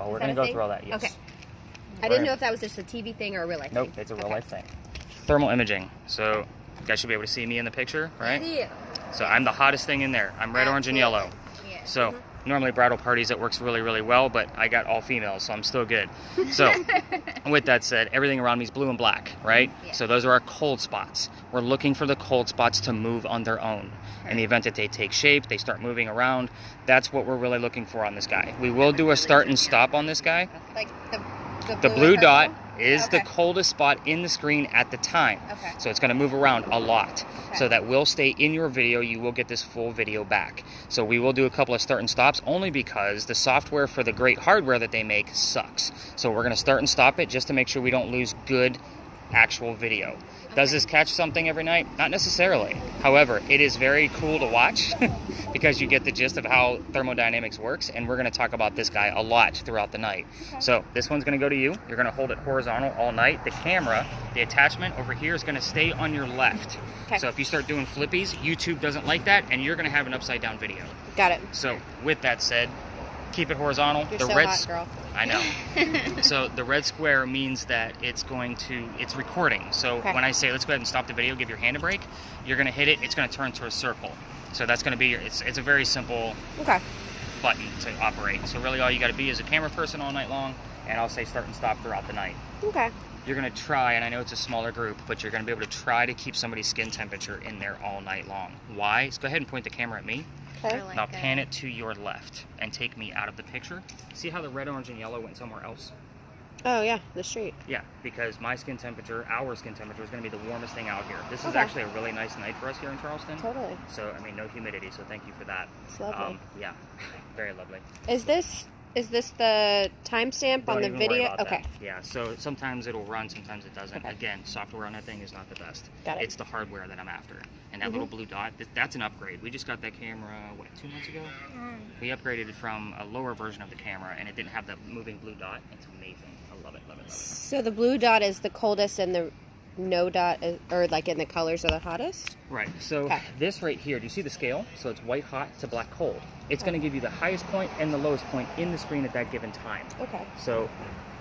Oh, we're going to go through all that, yes. Okay. I didn't know if that was just a TV thing or a real life thing. Nope, it's a real life thing. Thermal imaging. So you guys should be able to see me in the picture, right? I see you. So I'm the hottest thing in there. I'm red, orange, and yellow. Yeah. So normally bridal parties, it works really, really well, but I got all females, so I'm still good. So with that said, everything around me is blue and black, right? Yeah. So those are our cold spots. We're looking for the cold spots to move on their own. In the event that they take shape, they start moving around, that's what we're really looking for on this guy. We will do a start and stop on this guy. Like The blue dot is the coldest spot in the screen at the time. Okay. So it's going to move around a lot. Okay. So that will stay in your video. You will get this full video back. So we will do a couple of start and stops only because the software for the great hardware that they make sucks. So we're going to start and stop it just to make sure we don't lose good actual video. Does this catch something every night? Not necessarily. However, it is very cool to watch because you get the gist of how thermodynamics works, and we're going to talk about this guy a lot throughout the night. Okay. So this one's going to go to you. You're going to hold it horizontal all night. The camera, the attachment over here is going to stay on your left. Okay. So if you start doing flippies, YouTube doesn't like that, and you're going to have an upside down video. Got it. So with that said, keep it horizontal. You're so hot, girl. I know. So the red square means that it's recording. So when I say let's go ahead and stop the video, give your hand a break, you're going to hit it, it's going to turn to a circle. So that's going to be it's a very simple button to operate. So really all you got to be is a camera person all night long, and I'll say start and stop throughout the night. Okay. You're going to try, and I know it's a smaller group, but you're going to be able to try to keep somebody's skin temperature in there all night long. Why? So go ahead and point the camera at me. Okay. Now pan it to your left and take me out of the picture. See how the red, orange, and yellow went somewhere else? Oh, yeah, the street. Yeah, because my skin temperature, our skin temperature, is going to be the warmest thing out here. This is actually a really nice night for us here in Charleston. Totally. So, I mean, no humidity, so thank you for that. It's lovely. Yeah, very lovely. Is this the timestamp on the video? Okay. That. Yeah, so sometimes it'll run, sometimes it doesn't. Okay. Again, software on that thing is not the best. Got it. It's the hardware that I'm after. And that little blue dot, that's an upgrade. We just got that camera, 2 months ago? We upgraded it from a lower version of the camera, and it didn't have that moving blue dot. It's amazing. I love it, love it, love it. So the blue dot is the coldest, and the no dot, or like in the colors, are the hottest? Right. So this right here, do you see the scale? So it's white hot to black cold. It's going to give you the highest point and the lowest point in the screen at that given time. Okay. So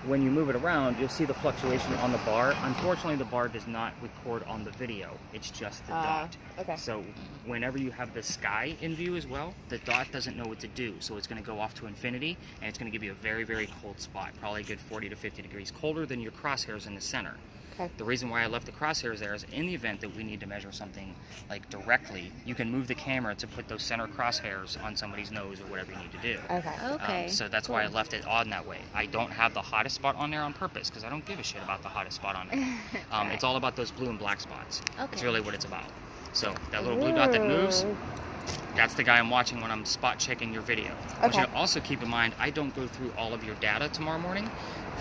when you move it around, you'll see the fluctuation on the bar. Unfortunately, the bar does not record on the video. It's just the dot. Okay. So whenever you have the sky in view as well, the dot doesn't know what to do. So it's going to go off to infinity, and it's going to give you a very, very cold spot, probably a good 40 to 50 degrees colder than your crosshairs in the center. Okay. The reason why I left the crosshairs there is in the event that we need to measure something like directly, you can move the camera to put those center crosshairs on somebody's nose or whatever you need to do. Okay. So that's why I left it on that way. I don't have the hottest spot on there on purpose because I don't give a shit about the hottest spot on there. It's all about those blue and black spots. Okay. It's really what it's about. So that little blue dot that moves, that's the guy I'm watching when I'm spot checking your video. I want you to also keep in mind, I don't go through all of your data tomorrow morning.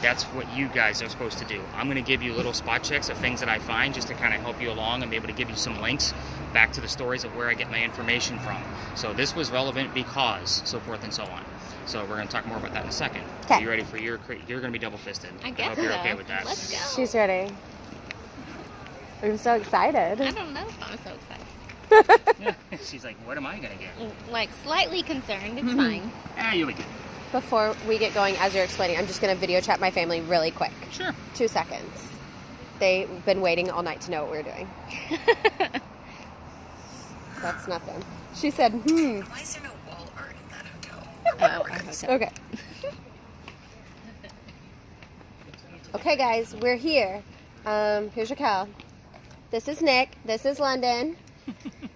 That's what you guys are supposed to do. I'm going to give you little spot checks of things that I find just to kind of help you along and be able to give you some links back to the stories of where I get my information from. So this was relevant because, so forth and so on. So we're going to talk more about that in a second. Okay. Are you ready for you're going to be double-fisted. I guess I hope you're okay with that. Let's go. She's ready. I'm so excited. I don't know if I'm so excited. She's like, what am I going to get? Like, slightly concerned. It's fine. You'll be good. Before we get going, as you're explaining, I'm just going to video chat my family really quick. Sure. 2 seconds. They've been waiting all night to know what we're doing. That's nothing. She said, Why is there no wall art in that hotel? Okay. Okay, guys, we're here. Here's Raquel. This is Nick. This is London.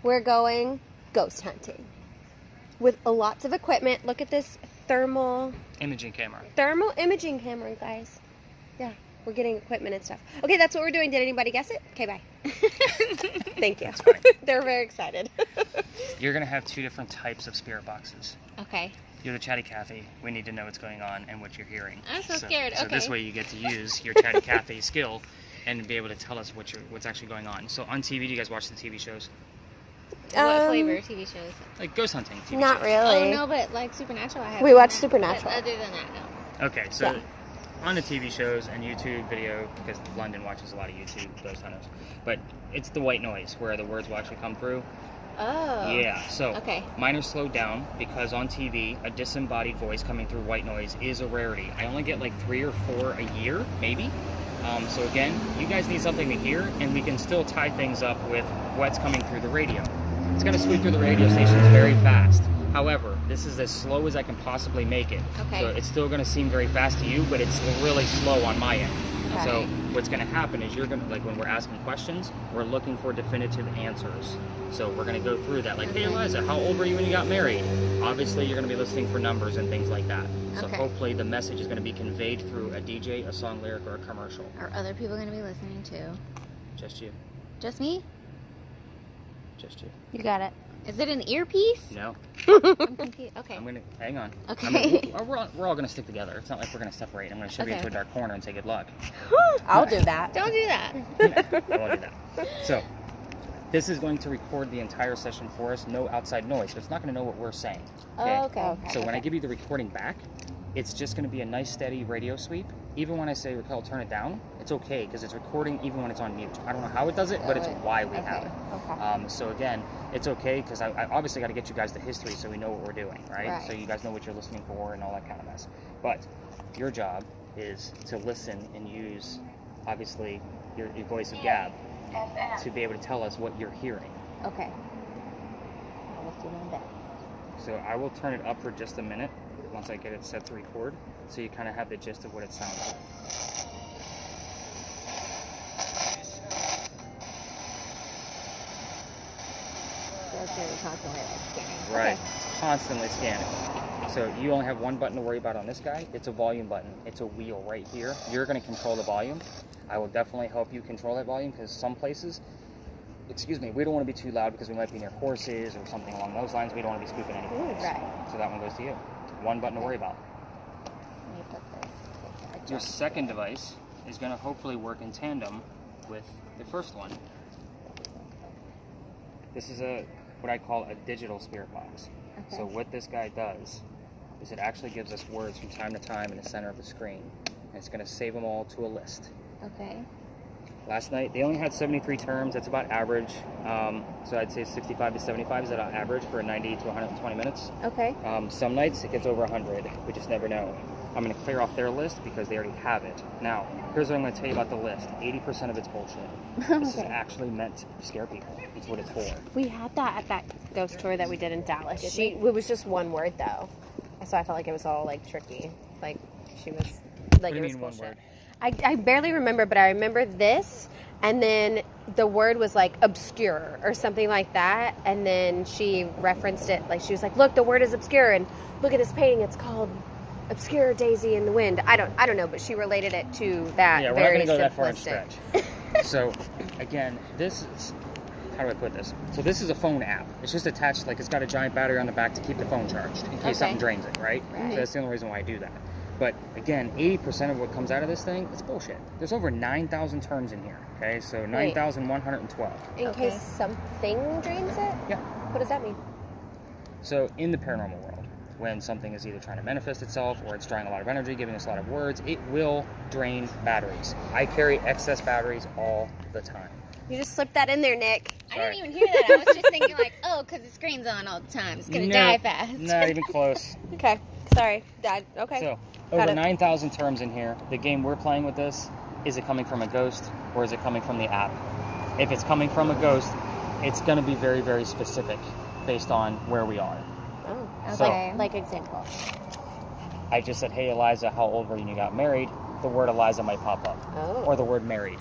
We're going ghost hunting with lots of equipment. Look at this thermal imaging camera, guys. Yeah, we're getting equipment and stuff. Okay, that's what we're doing. Did anybody guess it? Okay, bye. Thank you. They're very excited. You're going to have 2 different types of spirit boxes. Okay. You're the Chatty Cathy. We need to know what's going on and what you're hearing. I'm so scared. So this way you get to use your Chatty Cathy skill and be able to tell us what's actually going on. So on TV, do you guys watch the TV shows? What flavor TV shows? Like ghost hunting TV Not shows. really. Oh, no, but like Supernatural, I have. We watch Supernatural. But other than that, no. Okay, so on the TV shows and YouTube video, because London watches a lot of YouTube ghost hunters, but it's the white noise where the words will actually come through. Oh. Yeah, so Okay. mine are slowed down because on TV, a disembodied voice coming through white noise is a rarity. I only get like 3 or 4 a year, maybe. So again, you guys need something to hear, and we can still tie things up with what's coming through the radio. It's going to sweep through the radio stations very fast. However, this is as slow as I can possibly make it. Okay. So it's still going to seem very fast to you, but it's really slow on my end. Okay. So what's going to happen is you're going to, like when we're asking questions, we're looking for definitive answers. So we're going to go through that. Like, hey, Eliza, how old were you when you got married? Obviously, you're going to be listening for numbers and things like that. So Okay. hopefully the message is going to be conveyed through a DJ, a song lyric, or a commercial. Are other people going to be listening too? Just you. Just me? Just you. You got it. Is it an earpiece? No. I'm confused. Okay. I'm going to, hang on. Okay. We're all going to stick together. It's not like we're going to separate. I'm going to shove you Okay. into a dark corner and say good luck. I'll do that. Don't do that. I won't do that. So, this is going to record the entire session for us, no outside noise, so it's not going to know what we're saying. Oh, okay. So when I give you the recording back, it's just going to be a nice steady radio sweep. Even when I say, Raquel, turn it down, it's okay because it's recording even when it's on mute. I don't know how it does it, but it's why we have it. Okay. So again, it's okay because I obviously got to get you guys the history so we know what we're doing, right? Right. So you guys know what you're listening for and all that kind of mess. But your job is to listen and use, obviously, your voice of Gab to be able to tell us what you're hearing. Okay. I will do my best. So I will turn it up for just a minute once I get it set to record, so you kind of have the gist of what it sounds like. So it's going to be constantly like scanning. Right, Okay. it's constantly scanning. So you only have one button to worry about on this guy. It's a volume button. It's a wheel right here. You're going to control the volume. I will definitely help you control that volume because some places, excuse me, we don't want to be too loud because we might be near horses or something along those lines. We don't want to be spoofing any place. Right. So that one goes to you. One button to worry about. Let me put this. Your second device is going to hopefully work in tandem with the first one. This is what I call a digital spirit box. Okay. So what this guy does is it actually gives us words from time to time in the center of the screen. And it's going to save them all to a list. Okay. Last night, they only had 73 terms. That's about average. So I'd say 65 to 75 is about average for 90 to 120 minutes. Okay. Some nights it gets over 100. We just never know. I'm going to clear off their list because they already have it. Now, here's what I'm going to tell you about the list. 80% of it's bullshit. This is actually meant to scare people. It's what it's for. We had that at that ghost tour that we did in Dallas. It was just one word though, so I felt like it was all like tricky. Like she was like What do it you was mean one bullshit. word? I barely remember, but I remember this, and then the word was like obscure or something like that, and then she referenced it. Like she was like, "Look, the word is obscure, and look at this painting. It's called Obscure Daisy in the Wind." I don't know, but she related it to that. Yeah, we're very not going to go that far and simplistic. stretch. So, again, this is, how do I put this? So this is a phone app. It's just attached, like it's got a giant battery on the back to keep the phone charged in case Okay. something drains it, right? Right. So that's the only reason why I do that. But again, 80% of what comes out of this thing, it's bullshit. There's over 9,000 terms in here, okay? So 9,112. In Okay. case something drains it. Yeah. What does that mean? So in the paranormal world, when something is either trying to manifest itself or it's drawing a lot of energy, giving us a lot of words, it will drain batteries. I carry excess batteries all the time. You just slipped that in there, Nick. I Sorry. didn't even hear that. I was just thinking like, oh, because the screen's on all the time. It's going to die fast. Not even close. Okay. Sorry. Dad. Okay. So, Got over it. 9,000 terms in here. The game we're playing with this, is it coming from a ghost or is it coming from the app? If it's coming from a ghost, it's going to be very, very specific based on where we are. Oh. So- Okay. Like example. I just said, hey, Eliza, how old were you when you got married? The word Eliza might pop up. Oh. Or the word married.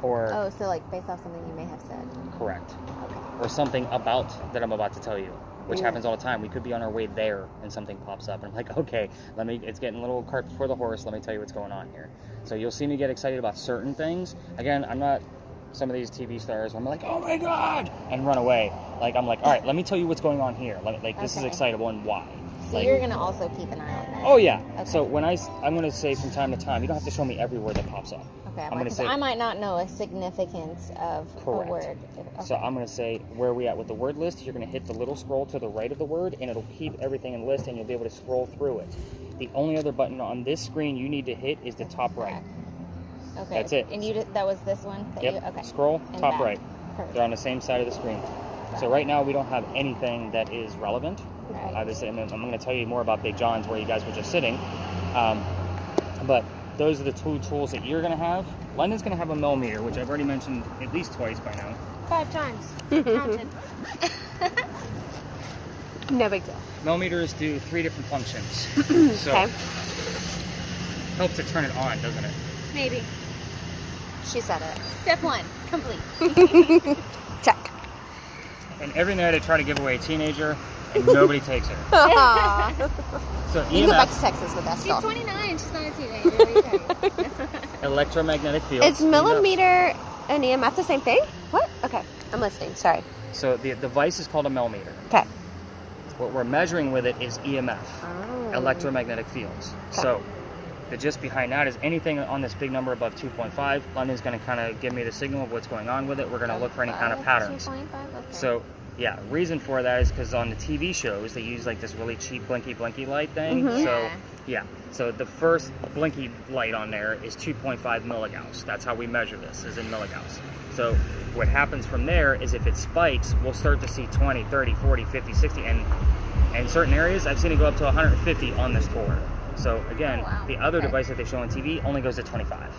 Or, Oh, so like based off something you may have said. correct. Okay. Or something about that I'm about to tell you, which happens all the time. We could be on our way there and something pops up and I'm like, okay, it's getting a little cart before the horse. Let me tell you what's going on here. So you'll see me get excited about certain things. Again, I'm not some of these TV stars where I'm like, oh my God, and run away. Like, I'm like, all right, let me tell you what's going on here. Like this is Okay. excitable and why. So Like, you're going to also keep an eye on that. oh yeah. Okay. So when I'm going to say from time to time, you don't have to show me every word that pops up. Okay. I'm gonna Because say- I might not know a significance of Correct. a word. So I'm going to say where are we at with the word list. You're going to hit the little scroll to the right of the word, and it'll keep everything in list, and you'll be able to scroll through it. The only other button on this screen you need to hit is the top right. Okay. That's it. And that was this one? That Yep. You, okay. Scroll, And top back. right. Perfect. They're on the same side of the screen. So right now we don't have anything that is relevant. Right. Obviously, I'm going to tell you more about Big John's where you guys were just sitting. But those are the two tools that you're going to have. London's going to have a millimeter, which I've already mentioned at least twice by now. 5 times. Counted. No big deal. Millimeters do 3 different functions. So Okay. helps to turn it on, doesn't it? Maybe. She said it. Step 1, complete. Check. And every night I try to give away a teenager, and nobody takes her. Aw. So You can go back EMF, to Texas with that She's skull. 29. She's not a teenager. What are you talking about? electromagnetic fields. Is millimeter and EMF the same thing? What? Okay. I'm listening. Sorry. So the device is called a millimeter. Okay. What we're measuring with it is EMF, Oh. electromagnetic fields. So the gist behind that is anything on this big number above 2.5, London's going to kind of give me the signal of what's going on with it. We're going to look for any kind of patterns. 2.5? Okay. So, yeah, reason for that is because on the TV shows, they use like this really cheap blinky light thing. Mhm. So, yeah. So the first blinky light on there is 2.5 milligauss. That's how we measure this, is in milligauss. So what happens from there is if it spikes, we'll start to see 20, 30, 40, 50, 60, and in certain areas, I've seen it go up to 150 on this tour. So again, Oh, wow. the other Okay. device that they show on TV only goes to 25.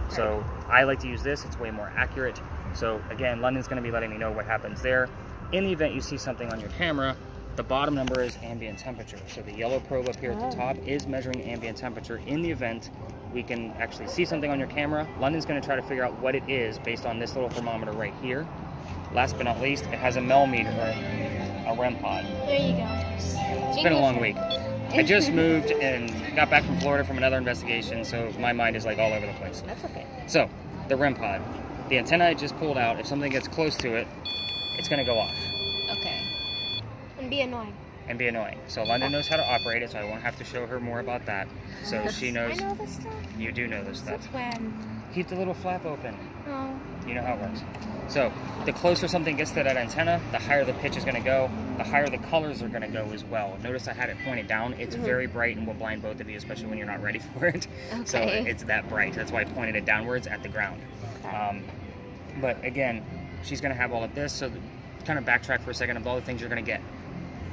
So I like to use this. It's way more accurate. So again, London's going to be letting me know what happens there. In the event you see something on your camera, the bottom number is ambient temperature. So the yellow probe up here at the top is measuring ambient temperature. In the event we can actually see something on your camera, London's going to try to figure out what it is based on this little thermometer right here. Last but not least, it has a millimeter, a REM pod. There you go. It's been a long week. I just moved and got back from Florida from another investigation, so my mind is like all over the place. That's okay. So, the REM pod. The antenna I just pulled out, if something gets close to it, it's going to go off Okay. And be annoying. and be annoying. So London knows how to operate it, so I won't have to show her more about that. So she knows. I know this stuff. You do know this stuff. Since when? Keep the little flap open. Oh. You know how it works. So, the closer something gets to that antenna, the higher the pitch is going to go, the higher the colors are going to go as well. Notice I had it pointed down. It's very bright and will blind both of you, especially when you're not ready for it. So, Okay. it's that bright. That's why I pointed it downwards at the ground. But again, she's going to have all of this. So, kind of backtrack for a second of all the things you're going to get.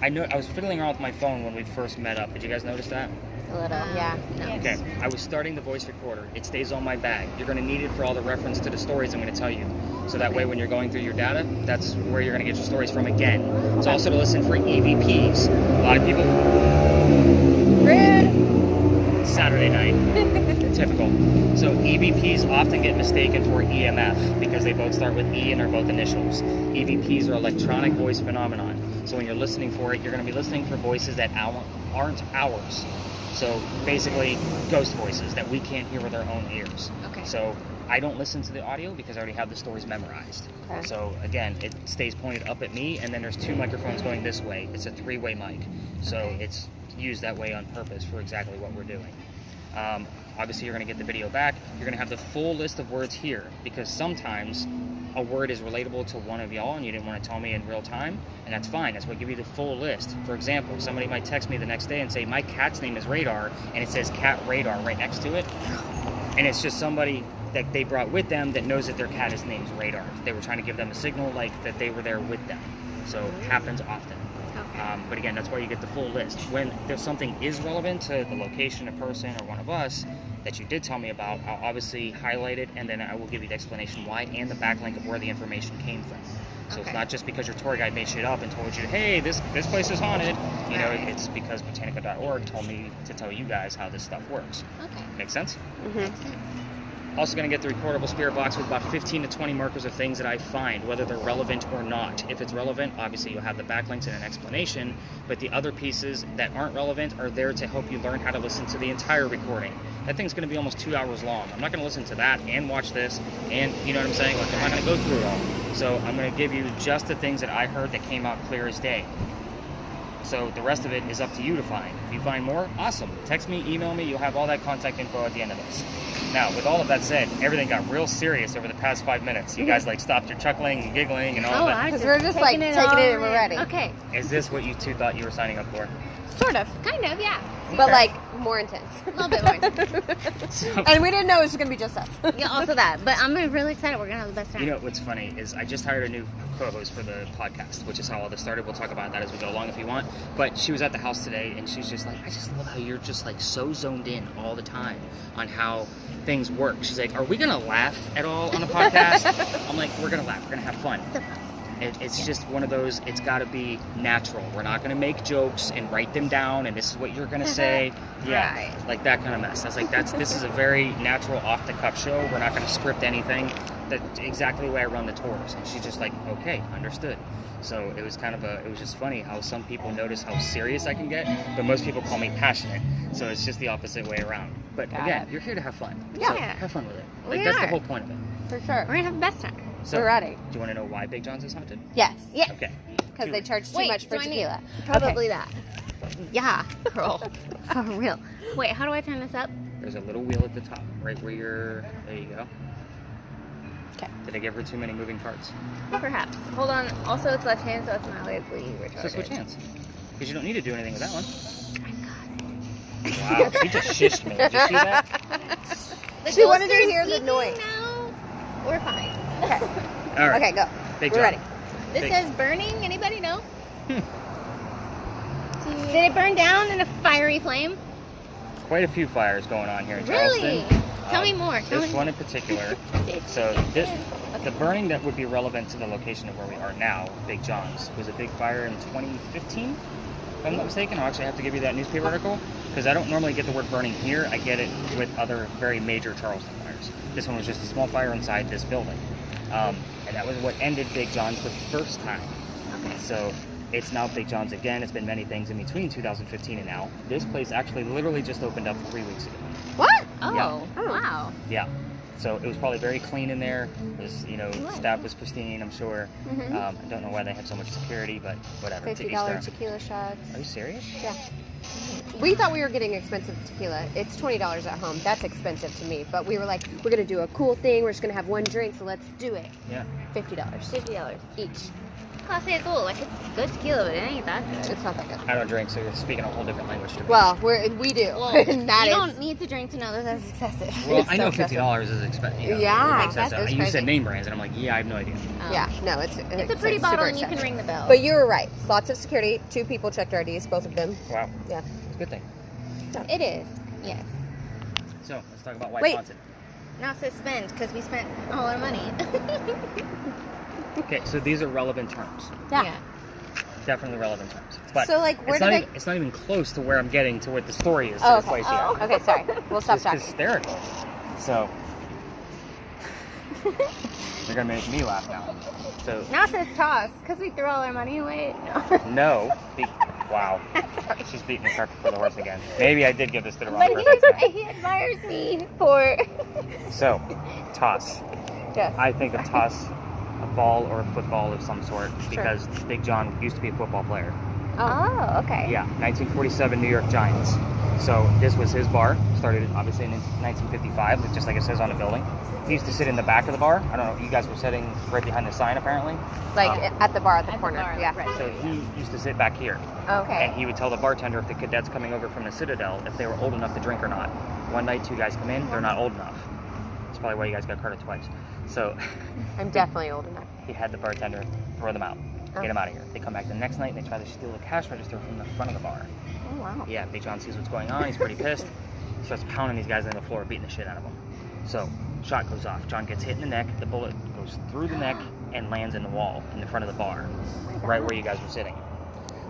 I was fiddling around with my phone when we first met up. Did you guys notice that? A little. Yeah. Okay, I was starting the voice recorder. It stays on my bag. You're going to need it for all the reference to the stories I'm going to tell you. So that way when you're going through your data, that's where you're going to get your stories from again. It's also to listen for EVPs. A lot of people... Rude. Saturday night. Typical. So EVPs often get mistaken for EMF because they both start with E and are both initials. EVPs are electronic voice phenomenon. So when you're listening for it, you're going to be listening for voices that aren't ours. So basically, ghost voices that we can't hear with our own ears. Okay. So I don't listen to the audio because I already have the stories memorized. Okay. So again, it stays pointed up at me, and then there's 2 microphones going this way. It's a 3-way mic. So it's used that way on purpose for exactly what we're doing. Obviously, you're going to get the video back. You're going to have the full list of words here because sometimes a word is relatable to one of y'all and you didn't want to tell me in real time, and that's fine. That's what give you the full list. For example, somebody might text me the next day and say, my cat's name is Radar, and it says Cat Radar right next to it. And it's just somebody that they brought with them that knows that their cat is named Radar. They were trying to give them a signal like that they were there with them. So it happens often. But again, that's why you get the full list. When there's something is relevant to the location, a person, or one of us that you did tell me about, I'll obviously highlight it, and then I will give you the explanation why and the backlink of where the information came from. So it's not just because your tour guide made shit up and told you, hey, this place is haunted. You know, it's because Botanica.org told me to tell you guys how this stuff works. Okay. Make sense? Makes sense. Also going to get the recordable spirit box with about 15 to 20 markers of things that I find, whether they're relevant or not. If it's relevant, obviously you'll have the backlinks and an explanation, but the other pieces that aren't relevant are there to help you learn how to listen to the entire recording. That thing's going to be almost 2 hours long. I'm not going to listen to that and watch this, and you know what I'm saying? Like, I'm not going to go through it all. So I'm going to give you just the things that I heard that came out clear as day. So the rest of it is up to you to find. If you find more, awesome. Text me, email me, you'll have all that contact info at the end of this. Now, with all of that said, everything got real serious over the past 5 minutes. You guys stopped your chuckling and giggling and all that. Because we're just taking it and we're ready. Okay. Is this what you two thought you were signing up for? Sort of. Kind of, yeah. but like more intense. A little bit more intense. And we didn't know it was going to be just us. Yeah, also that. But I'm really excited. We're going to have the best time. You know what's funny is I just hired a new co-host for the podcast, which is how all this started. We'll talk about that as we go along if you want. But she was at the house today, and she's just like, I just love how you're just like so zoned in all the time on how things work. She's like, are we going to laugh at all on the podcast? I'm like, we're going to laugh. We're going to have fun. It's just one of those, it's got to be natural. We're not going to make jokes and write them down, and this is what you're going to say. Yeah, Right. like that kind of mess. I was like, this is a very natural, off-the-cuff show. We're not going to script anything. That's exactly the way I run the tours. And she's just like, okay, understood. So it was it was just funny how some people notice how serious I can get, but most people call me passionate. So it's just the opposite way around. But again, you're here to have fun. Yeah. So have fun with it. Like, We that's the are. whole point of it. For sure. We're going to have the best time. So, We're ready. Do you want to know why Big John's is haunted? Yes. Yes. Okay. Because they charge too Wait, much for do I need- tequila. Probably that. Yeah, girl. For real. Wait, how do I turn this up? There's a little wheel at the top, right where there you go. Okay. Did I give her too many moving parts? Perhaps. Hold on. Also, it's left hand, so it's not likely retarded. So switch hands. Because you don't need to do anything with that one. I got it. Wow, she just shished me. Did you see that? The She wanted to ghosts are hear the speaking noise. Now. We're fine. Okay. All right. Okay, go. Big We're John. ready. This Big- says burning. Anybody know? Did it burn down in a fiery flame? Quite a few fires going on here in Really? Charleston. Tell me more. Tell This me one in particular. So the burning that would be relevant to the location of where we are now, Big John's, was a big fire in 2015. If I'm not mistaken, I'll actually have to give you that newspaper article because I don't normally get the word burning here. I get it with other very major Charleston fires. This one was just a small fire inside this building. And that was what ended Big John's the first time. Okay. So it's now Big John's again. It's been many things in between 2015 and now. This place actually literally just opened up 3 weeks ago. What? Oh, Yeah. wow. Yeah. So it was probably very clean in there. It was, was. staff was pristine, I'm sure. Mm-hmm. I don't know why they have so much security, but whatever. To each their $50 own. tequila shots. Are you serious? Yeah. We thought we were getting expensive tequila. It's $20 at home. That's expensive to me. But we were like, we're going to do a cool thing. We're just going to have one drink, so let's do it. Yeah. $50 $50 each. Class A Azul. Like, it's good tequila, but it ain't that good. It's not that good. I don't drink, so you're speaking a whole different language to me. Well, we do. Well, And that you is- don't need to drink to know that that's excessive. Well, it's I know so excessive. $50 is expensive. Yeah, excessive. that's You crazy. said name brands, and I'm like, yeah, I have no idea. Yeah, no, it's It's a pretty like bottle, super and you can expensive. ring the bell. But you were right. Lots of security. 2 people checked our IDs, both of them. Wow. Yeah. It's a good thing. It is. Yes. So let's talk about why Wait. it's haunted. Now it says spend, because we spent all our money. Okay, so these are relevant terms. Yeah. Definitely relevant terms. But So, like, where it's do not they- even, it's not even close to where I'm getting to what the story is to Oh, this okay. place yet. Okay, sorry. We'll stop It's talking. hysterical. So you're gonna make me laugh now. So Now it says toss, because we threw all our money away. No. no. Wow. She's beating the cart before the horse again. Maybe I did give this to the wrong But person. he admires me for... So, toss. Yes. I think a toss, a ball or a football of some sort, because Big John used to be a football player. Oh, okay. Yeah, 1947 New York Giants. So this was his bar. Started obviously in 1955, just like it says on the building. He used to sit in the back of the bar. I don't know. You guys were sitting right behind the sign, apparently. Like at the bar at the At the corner. bar, yeah. right. So he used to sit back here, Okay. and he would tell the bartender if the cadets coming over from the Citadel if they were old enough to drink or not. One night, 2 guys come in. They're not old enough. That's probably why you guys got carded twice. So I'm definitely old enough. he had the bartender throw them out, get them out of here. They come back the next night and they try to steal the cash register from the front of the bar. Oh wow. Yeah, Big John sees what's going on. He's pretty pissed. He starts pounding these guys on the floor, beating the shit out of them. So, shot goes off. John gets hit in the neck. The bullet goes through the neck and lands in the wall in the front of the bar, right where you guys were sitting.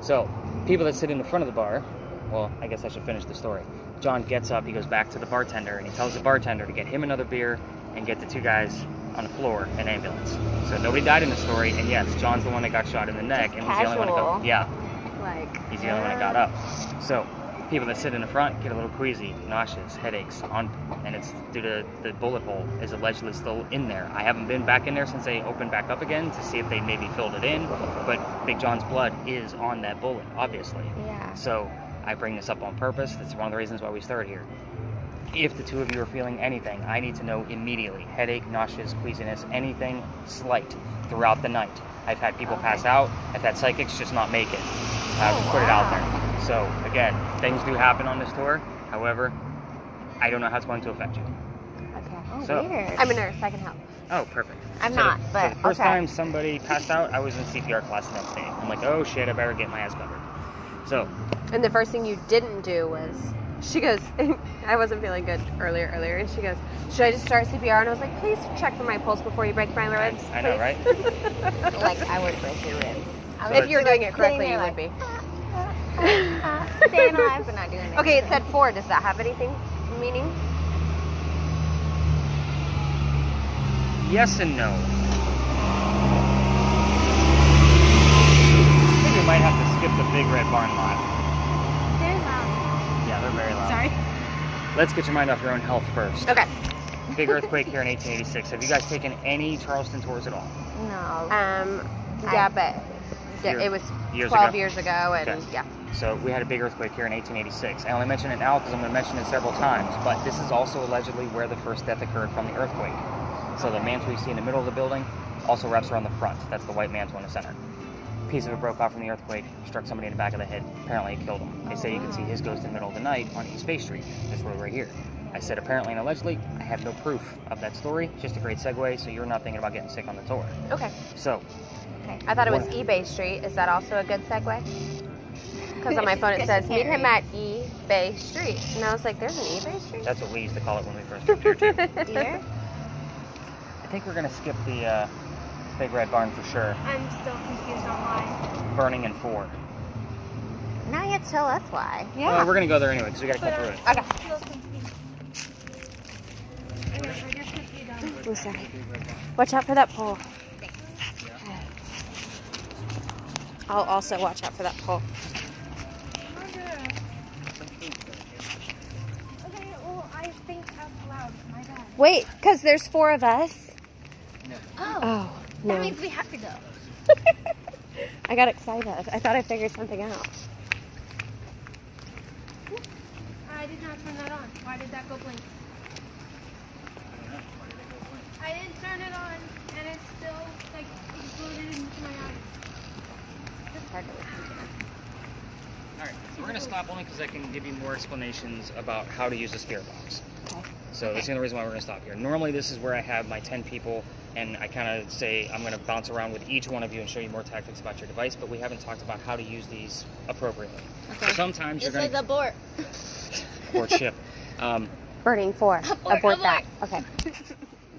So, people that sit in the front of the bar, well, I guess I should finish the story. John gets up, he goes back to the bartender, and he tells the bartender to get him another beer and get the 2 guys on the floor an ambulance. So nobody died in the story, and yes, John's the one that got shot in the neck, Just and he's the only one that got, casual. yeah, Like... he's the only one that got up. So, people that sit in the front get a little queasy, nauseous, headaches, and it's due to the bullet hole is allegedly still in there. I haven't been back in there since they opened back up again to see if they maybe filled it in, but Big John's blood is on that bullet, obviously. Yeah. So I bring this up on purpose. That's one of the reasons why we started here. If the 2 of you are feeling anything, I need to know immediately. Headache, nauseous, queasiness, anything slight throughout the night. I've had people pass out. I've had psychics just not make it. Put it out there. So again, things do happen on this tour. However, I don't know how it's going to affect you. Okay. Oh, So- weird. I'm a nurse. I can help. Oh, perfect. I'm So not, the, but so the first I'll try. time somebody passed out, I was in CPR class the next day. I'm like, oh shit, I better get my ass covered. So, And the first thing you didn't do was, she goes, I wasn't feeling good earlier, and she goes, should I just start CPR? And I was like, please check for my pulse before you break my ribs. I know, please." right? Like, I would break your ribs. I So If you're doing it sitting correctly, there you like, would be. Staying alive, but not doing it. Okay, it said 4. Does that have anything meaning? Yes and no. I think we might have to skip the big red barn lot. Very loud. Yeah, they're very loud. Sorry. Let's get your mind off your own health first. Okay. Big earthquake here in 1886. Have you guys taken any Charleston tours at all? No. Yeah, but it was Years 12 ago? years ago, and Okay. yeah. So we had a big earthquake here in 1886. I only mention it now because I'm going to mention it several times, but this is also allegedly where the first death occurred from the earthquake. So the mantle you see in the middle of the building also wraps around the front. That's the white mantle in the center. A piece of it broke off from the earthquake, struck somebody in the back of the head. Apparently it killed him. They say you can see his ghost in the middle of the night on East Bay Street. This road right here. I said apparently and allegedly. I have no proof of that story. It's just a great segue so you're not thinking about getting sick on the tour. Okay. So, I thought it was What? eBay Street. Is that also a good segue? Because on my phone it says, meet him at eBay Street. And I was like, there's an eBay Street? that's what we used to call it when we first moved here too. Deer? I think we're going to skip the Big Red Barn for sure. I'm still confused on why. Burning in 4. Now you have to tell us why. Well, we're going to go there anyway because we got to cut through it. Okay. Still confused. Okay, I guess if you don't. I'm sorry. Watch out for that pole. I'll also watch out for that pole. Okay, well, I think out loud. My bad. Wait, because there's 4 of us. Oh. Oh, That no. means we have to go. I got excited. I thought I figured something out. I did not turn that on. Why did that go blink? I didn't turn it on, and it still, like, exploded into my eyes. It's hard to listen All right, so we're going to stop only because I can give you more explanations about how to use a spirit box. Okay. So that's the only reason why we're going to stop here. Normally this is where I have my 10 people and I kind of say I'm going to bounce around with each one of you and show you more tactics about your device, but we haven't talked about how to use these appropriately. Okay. So sometimes This you're going is to abort. abort ship. Burning 4. Abort that. Okay.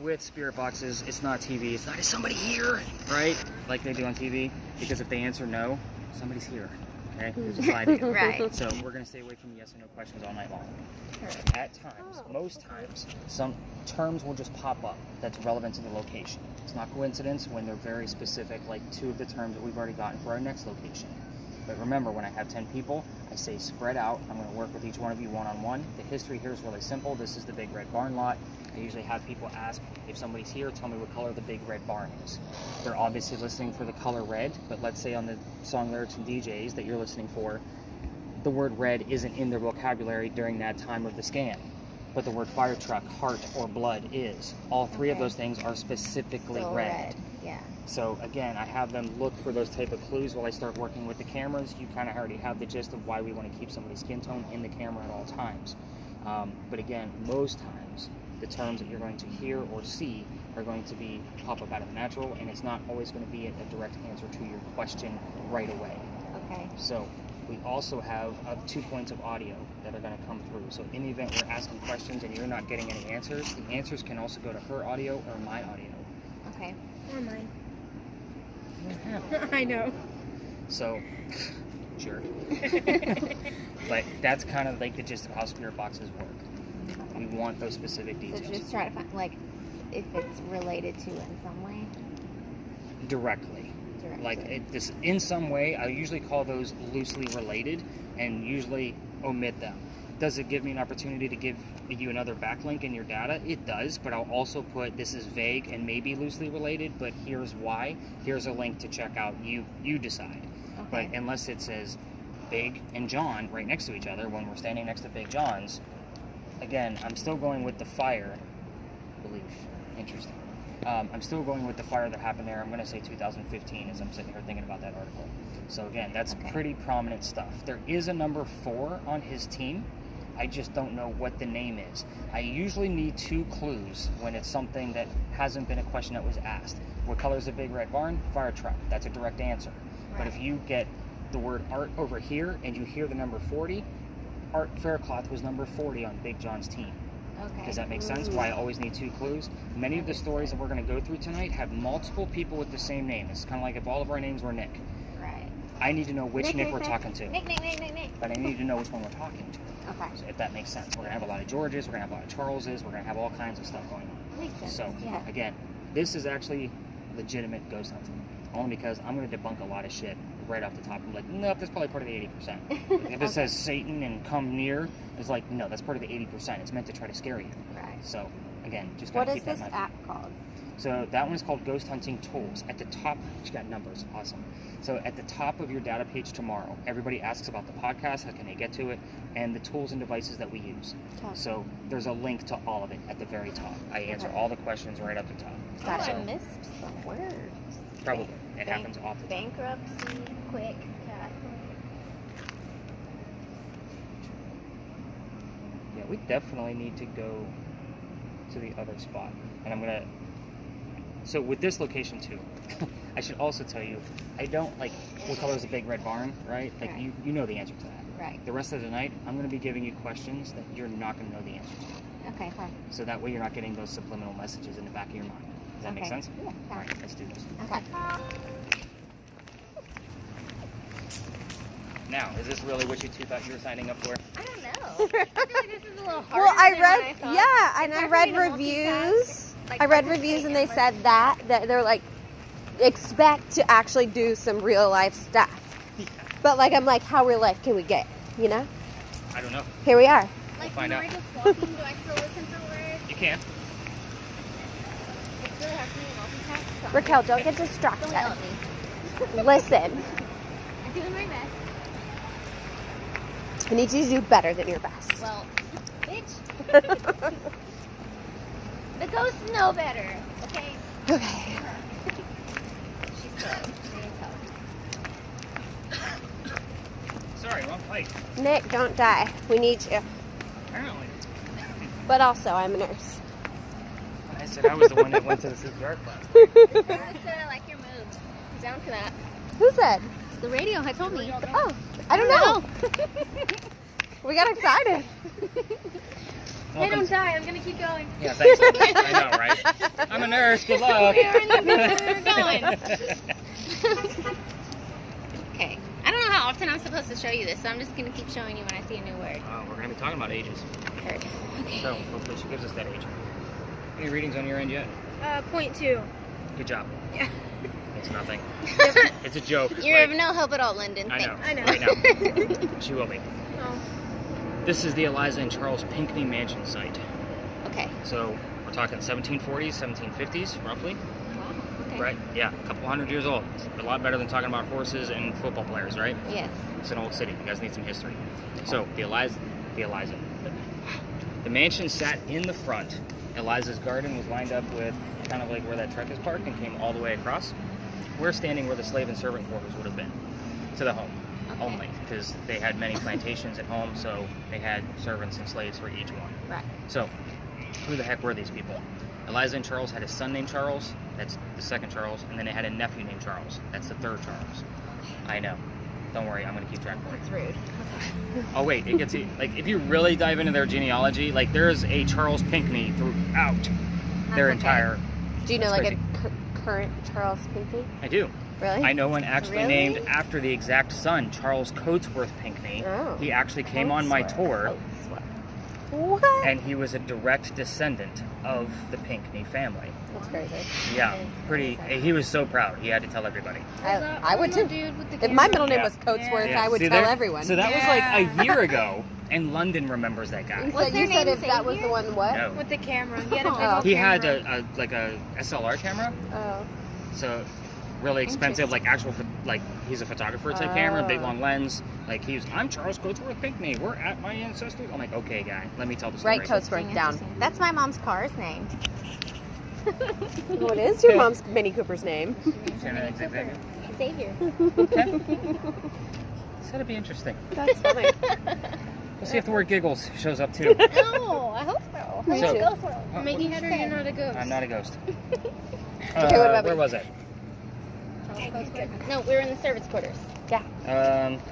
With spirit boxes, it's not TV. It's not, is somebody here? Right? Like they do on TV. Because if they answer no, somebody's here. Okay? There's a side to you. Right. So we're going to stay away from yes or no questions all night long. At times, most times, some terms will just pop up that's relevant to the location. It's not coincidence when they're very specific, like 2 of the terms that we've already gotten for our next location. But remember, when I have 10 people, I say spread out. I'm going to work with each one of you one-on-one. The history here is really simple. This is the Big Red Barn lot. I usually have people ask, if somebody's here, tell me what color the Big Red Barn is. They're obviously listening for the color red, but let's say on the song lyrics and DJs that you're listening for, the word red isn't in their vocabulary during that time of the scan. But the word fire truck, heart, or blood is. All 3 of Okay. those things are specifically So red. Yeah. So again, I have them look for those type of clues while I start working with the cameras. You kind of already have the gist of why we want to keep somebody's skin tone in the camera at all times. But again, most times, the terms that you're going to hear or see are going to be pop up out of the natural, and it's not always going to be a direct answer to your question right away. Okay. So we also have 2 points of audio that are going to come through. So in the event we're asking questions and you're not getting any answers, the answers can also go to her audio or my audio. Okay. Or mine. Yeah. I know. So, jerk. But that's kind of like the gist of how spirit boxes work. We want those specific So details. just try to find, like, if it's related to in some way. Directly. Directly. Like, this, in some way, I usually call those loosely related and usually omit them. Does it give me an opportunity to give you another backlink in your data? It does, but I'll also put this is vague and maybe loosely related, but here's why. Here's a link to check out. You decide. Okay. But unless it says Big and John right next to each other when we're standing next to Big John's, again, I'm still going with the fire belief. Interesting. I'm still going with the fire that happened there. I'm going to say 2015 as I'm sitting here thinking about that article. So again, that's pretty prominent stuff. There is a number 4 on his team. I just don't know what the name is. I usually need 2 clues when it's something that hasn't been a question that was asked. What color is a big red barn? Fire truck. That's a direct answer. Right. But if you get the word Art over here and you hear the number 40, Art Faircloth was number 40 on Big John's team. Okay. Does that make sense? Why I always need 2 clues? Many of the stories that we're going to go through tonight have multiple people with the same name. It's kind of like if all of our names were Nick. Right. I need to know which Nick we're talking to. Nick. But I need to know which one we're talking to. Okay. So if that makes sense. We're going to have a lot of Georges, we're going to have a lot of Charleses, we're going to have all kinds of stuff going on. Makes sense. So, again, this is actually legitimate ghost hunting. Only because I'm going to debunk a lot of shit right off the top. I'm like, nope, that's probably part of the 80%. If it says Satan and come near, it's like, no, that's part of the 80%. It's meant to try to scare you. Right. So, again, just kind of keep that in mind. What is this app called? So that one is called Ghost Hunting Tools. At the top, you got numbers, awesome. So at the top of your data page tomorrow, everybody asks about the podcast, how can they get to it, and the tools and devices that we use. Okay. So there's a link to all of it at the very top. I answer all the questions right up the top. Thought I missed some words. Probably. It happens off the top. Bankruptcy, quick, Yeah, we definitely need to go to the other spot. And I'm going to... So with this location too, I should also tell you, I don't like what color is a big red barn, right? Like you know the answer to that. Right. The rest of the night, I'm going to be giving you questions that you're not going to know the answer to. Okay, fine. So that way you're not getting those subliminal messages in the back of your mind. Does that make sense? Yeah. All right, let's do this. Okay. Now, is this really what you two thought you were signing up for? I don't know. I feel like this is a little harder. Well, I read reviews. Like, I read reviews and they said that they're like, expect to actually do some real life stuff. Yeah. But like, I'm like, how real life can we get? You know? I don't know. Here we are. Like, when I just walking, do I still listen for words? You can. It's really hard for me to multitask. Raquel, don't get distracted. Don't yell at me. Listen. I'm doing my best. I need you to do better than your best. Well, bitch. The ghosts know better, okay? Okay. She's slow. She needs help. Sorry, wrong fight. Nick, don't die. We need you. Apparently. But also, I'm a nurse. I said I was the one that went to the CPR class. I said I like your moves. I'm down for that. Who said? The radio had told me. Oh, I don't know. We got excited. Hey, don't die. I'm going to keep going. Yeah, thanks. I know, right? I'm a nurse. Good luck. We're going. Okay. I don't know how often I'm supposed to show you this, so I'm just going to keep showing you when I see a new word. We're going to be talking about ages. Heard. Okay. So, hopefully she gives us that age. Any readings on your end yet? 0.2. Good job. Yeah. It's nothing. It's a joke. You're of no help at all, Lyndon. I know. I know. Right now. She will be. Oh. This is the Eliza and Charles Pinckney Mansion site. Okay. So, we're talking 1740s, 1750s, roughly. Wow. Okay. Right? Yeah, a couple hundred years old. It's a lot better than talking about horses and football players, right? Yes. It's an old city. You guys need some history. So, the mansion sat in the front. Eliza's garden was lined up with kind of like where that truck is parked and came all the way across. We're standing where the slave and servant quarters would have been to the home only, because they had many plantations at home, so they had servants and slaves for each one. Right. So, who the heck were these people? Eliza and Charles had a son named Charles. That's the second Charles. And then they had a nephew named Charles. That's the third Charles. I know. Don't worry, I'm going to keep track for you. That's rude. Oh, wait, it gets like, if you really dive into their genealogy, like, there's a Charles Pinckney throughout their entire... Do you know, like, a current Charles Pinckney? I do. Really? I know one actually named after the exact son, Charles Coatsworth Pinckney. Oh. He actually came on my tour. What? And he was a direct descendant of the Pinckney family. That's crazy. Yeah, pretty. He was so proud. He had to tell everybody. I would too. If my middle name was Coatsworth, I would tell everyone. So that was like a year ago, and London remembers that guy. You said if that was the one, what? No. With the camera. He had a He had a SLR camera. Oh. So really expensive, like actual, like he's a photographer type camera, big long lens. Like I'm Charles Coatsworth Pinckney. We're at my ancestors. I'm like, okay, guy, let me tell the story. Write Coatsworth down. That's my mom's car's name. What is your mom's Mini Cooper's name? Shannon Xavier. Xavier. Okay. It's gonna be interesting. That's funny. We'll see if the word giggles shows up too. No, I hope so. Me So- too. Ghost World. Making sure you're not a ghost. I'm not a ghost. Okay, what about where me? was it? No, we were in the service quarters.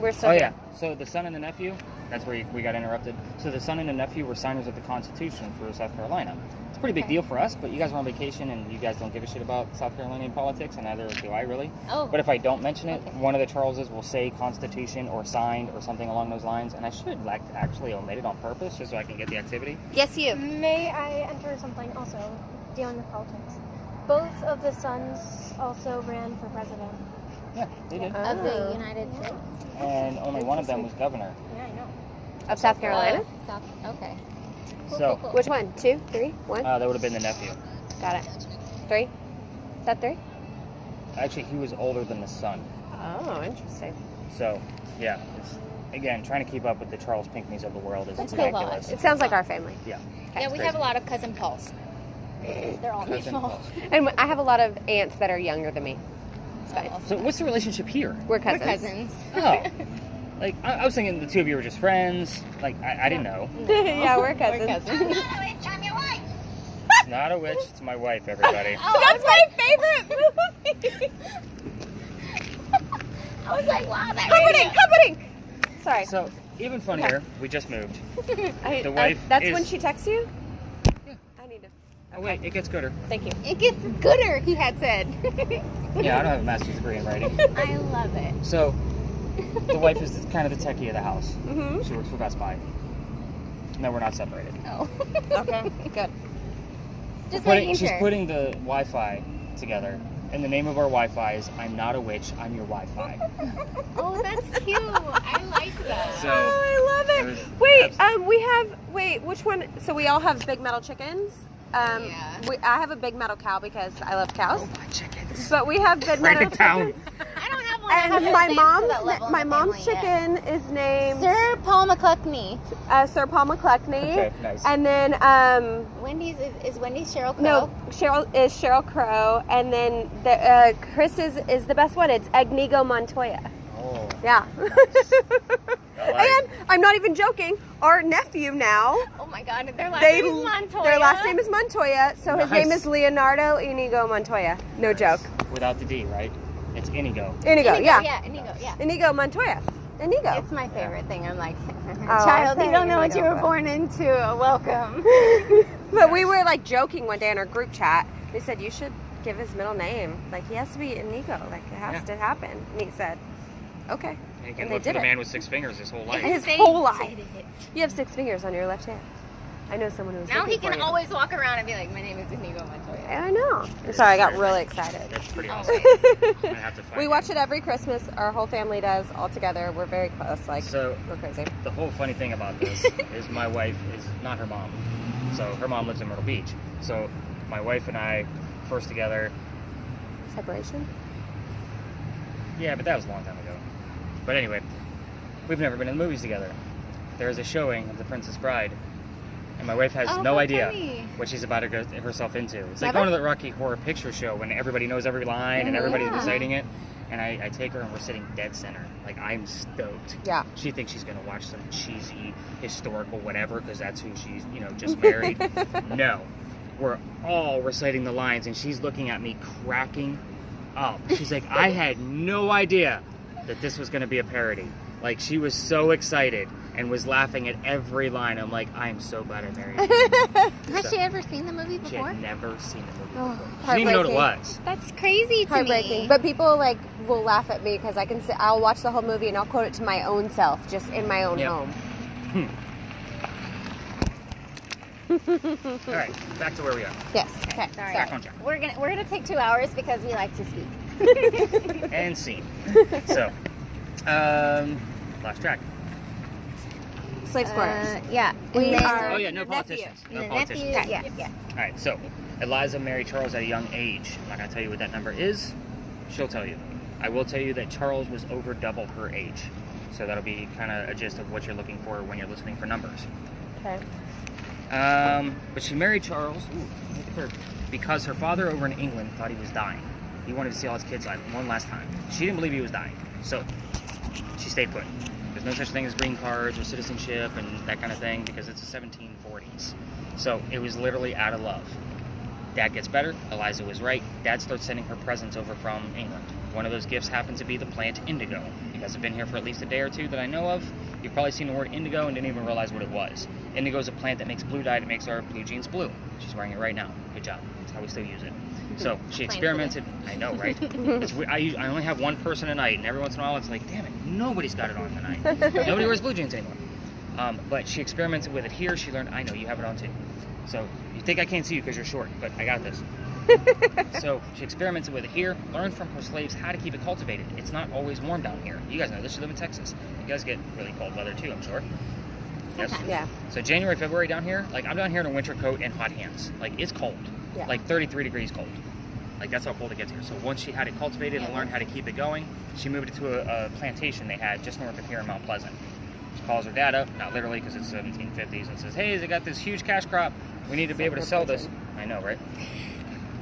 We're still Oh here. yeah. So the son and the nephew. That's where we got interrupted. So the son and the nephew were signers of the Constitution for South Carolina. It's a pretty big deal for us, but you guys are on vacation and you guys don't give a shit about South Carolinian politics, and neither do I really. Oh. But if I don't mention it, Okay. one of the Charleses will say Constitution or signed or something along those lines, and I should like actually omit it on purpose just so I can get the activity. Yes, you. May I enter something also dealing with politics? Both of the sons also ran for president. Yeah, they did. Of the United States. And only one of them was governor. Yeah, I know. Of South Carolina? South. Okay. So Which one? 2, 3, 1? that would have been the nephew. Got it. 3? Is that 3? Actually, he was older than the son. Oh, interesting. So, yeah, it's, again, trying to keep up with the Charles Pinckneys of the world is That's so ridiculous. It sounds like our family. Yeah. Yeah, we crazy. have a lot of cousin Pauls. They're all Cousin male. Pauls. And I have a lot of aunts that are younger than me. It's fine. So, what's the relationship here? We're We're cousins. cousins. Oh, like I was thinking the two of you were just friends. Like I didn't know. Yeah, we're cousins. We're cousins. It's not a witch. It's my wife. Everybody. That's my favorite movie. I was like, wow, that Comforting. Sorry. So even funnier, we just moved. I, the wife that's is- when she texts you? Yeah. I need to. Oh wait, it gets gooder. Thank you. It gets gooder, he had said. Yeah, I don't have a master's degree in writing. I love it. So the wife is kind of the techie of the house. Mm-hmm. She works for Best Buy. No, we're not separated. Oh. Okay, good. Just making She's sure. putting the Wi-Fi together, and the name of our Wi-Fi is "I'm not a witch, I'm your Wi-Fi." Oh, that's cute. I like that. So Oh, I love there's it. Wait, which one? So we all have big metal chickens. Yeah. I have a big metal cow because I love cows. oh my chickens! But we have big Write metal it down. chickens. I don't have one. I And haven't my advanced to that level in the mom's family yet. chicken is named Sir Paul McCluckney. Sir Paul McCluckney. Okay, nice. And then Wendy's is Wendy's Cheryl Crow? no, Cheryl Crow, and then the Chris's is the best one. It's Agnigo Montoya. Oh, Yeah. I like And I'm not even joking. Our nephew now, Oh my God, their last name is Montoya. their last name is Montoya, so his Nice. name is Leonardo Inigo Montoya. No joke. without the D, right? It's Inigo. Inigo, yeah. Yeah, Inigo, yeah. Inigo Montoya. Inigo. It's my favorite thing. I'm like, Oh, child, I you don't know what you Inigo. were born into. Welcome. But we were like joking one day in our group chat. They said you should give his middle name. Like he has to be Inigo. Like it has Yeah. to happen. And he said, okay. And you can And they look for did the it. man with 6 fingers his whole life. His They whole life. did it. You have 6 fingers on your left hand. I know someone who's Now looking he can for you. always walk around and be like, my name is Inigo Montoya. I know. I'm sorry, I got really excited. That's pretty Oh. awesome. I have to find We watch it every Christmas. Our whole family does all together. We're very close. Like So we're crazy. the whole funny thing about this is my wife is not her mom. So her mom lives in Myrtle Beach. So my wife and I first together. Separation. Yeah, but that was a long time ago. But anyway, we've never been in the movies together. There is a showing of The Princess Bride, and my wife has Oh, no how idea funny. what she's about to get herself into. It's like Never? going to the Rocky Horror Picture Show when everybody knows every line and everybody's Yeah. reciting it. And I take her and we're sitting dead center. Like, I'm stoked. Yeah. She thinks she's going to watch some cheesy, historical whatever because that's who she's, just married. No. We're all reciting the lines and she's looking at me cracking up. She's like, I had no idea that this was going to be a parody. Like, she was so excited and was laughing at every line. I'm like, I am so glad I married you. Has So- she ever seen the movie She before? had never seen the movie Oh, before. She didn't even know what it heartbreaking. was. That's crazy to Heartbreaking. me. But people like will laugh at me because I'll watch the whole movie and I'll quote it to my own self, just in my own Yep. home. All right, back to where we are. Yes. Okay. Sorry. Back on track. We're gonna take 2 hours because we like to speak. And scene. So, last track. Slave squatters. Yeah. We And then- are- Oh yeah, no Nephew. politicians. and No the politicians. nephew, yeah. All right, so Eliza married Charles at a young age. I'm not going to tell you what that number is. She'll tell you. I will tell you that Charles was over double her age. So that'll be kind of a gist of what you're looking for when you're listening for numbers. Okay. But she married Charles. Ooh, hit the curve. because her father over in England thought he was dying. He wanted to see all his kids one last time. She didn't believe he was dying, so she stayed put. There's no such thing as green cards or citizenship and that kind of thing because it's the 1740s. So it was literally out of love. Dad gets better. Eliza was right. Dad starts sending her presents over from England. One of those gifts happens to be the plant indigo. You guys have been here for at least a day or two that I know of. You've probably seen the word indigo and didn't even realize what it was. Indigo is a plant that makes blue dye that makes our blue jeans blue. She's wearing it right now. Good job. That's how we still use it. So she experimented. I know, right? I only have one person a night, and every once in a while it's like, damn it, nobody's got it on tonight. Nobody wears blue jeans anymore. But she experimented with it here. She learned, I know, you have it on too. So you think I can't see you because you're short, but I got this. So she experimented with it here, learned from her slaves how to keep it cultivated. It's not always warm down here. You guys know this, you live in Texas. You guys get really cold weather too, I'm sure. Yes? Yeah. So January, February down here, like I'm down here in a winter coat and hot hands. Like it's cold. Yeah. Like 33 degrees cold. Like that's how cold it gets here. So once she had it cultivated and learned how to keep it going, she moved it to a plantation they had just north of here in Mount Pleasant. She calls her dad up, not literally because it's 1750s, and says, hey, they got this huge cash crop. We need to be able to sell this. I know, right?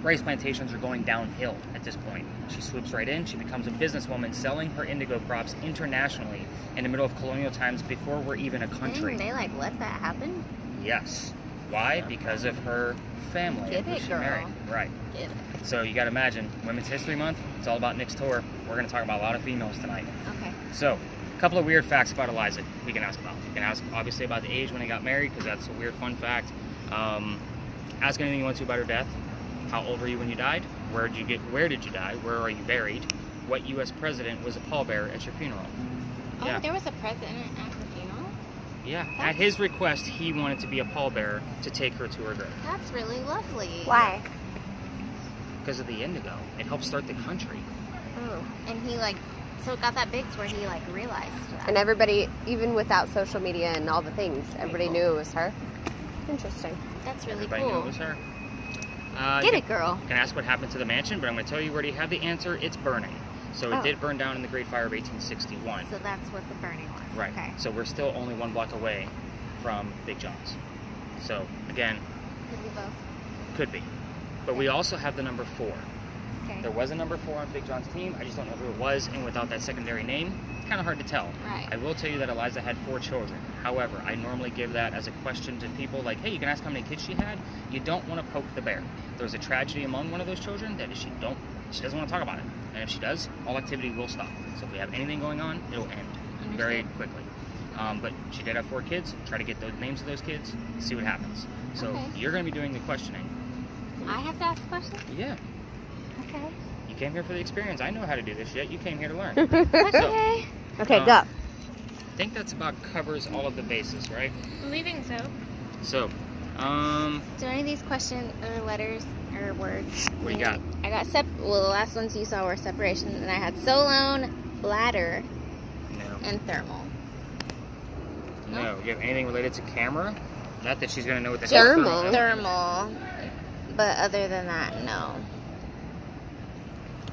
Rice plantations are going downhill at this point. She swoops right in. She becomes a businesswoman selling her indigo crops internationally in the middle of colonial times before we're even a country. Dang, they like let that happen? Yes. Why? Because of her family. Get who it, she girl. married. Right. Get it. So you got to imagine, Women's History Month, it's all about Nick's tour. We're going to talk about a lot of females tonight. Okay. So, a couple of weird facts about Eliza we can ask about. You can ask, obviously, about the age when they got married, because that's a weird, fun fact. Ask anything you want to about her death. How old were you when you died? Where did you die? Where are you buried? What U.S. president was a pallbearer at your funeral? Oh, Yeah. there was a president at her funeral? Yeah. At his request, he wanted to be a pallbearer to take her to her grave. That's really lovely. Why? Because of the indigo. It helped start the country. Oh. And he so it got that big to where he realized that. And everybody, even without social media and all the things, everybody knew it was her. Interesting. That's really Everybody knew cool. it was her. Get it, girl. You can ask what happened to the mansion, but I'm going to tell you, already have the answer. It's burning. So it Oh. did burn down in the Great Fire of 1861. So that's what the burning was. Right. Okay. So we're still only 1 block away from Big John's. So again, Could be both. could be. But we also have the number 4. Okay. There was a number 4 on Big John's team. I just don't know who it was, and without that secondary name, it's kind of hard to tell. Right. I will tell you that Eliza had 4 children. However, I normally give that as a question to people like, hey, you can ask how many kids she had. You don't want to poke the bear. There was a tragedy among one of those children that she doesn't want to talk about it. And if she does, all activity will stop. So if we have anything going on, it'll end very quickly. But she did have 4 kids. Try to get the names of those kids, see what happens. So Okay. you're going to be doing the questioning. I have to ask a question? Yeah. Okay. You came here for the experience. I know how to do this yet. You came here to learn. Okay. Okay, go. I think that's about covers all of the bases, right? I'm leaving so. So, Do any of these questions or letters or words? What do you got? I got well, the last ones you saw were separation, and I had solone, bladder, no. and thermal. No. You have anything related to camera? Not that she's going to know what the Thermal. hell Thermal. But other than that, no.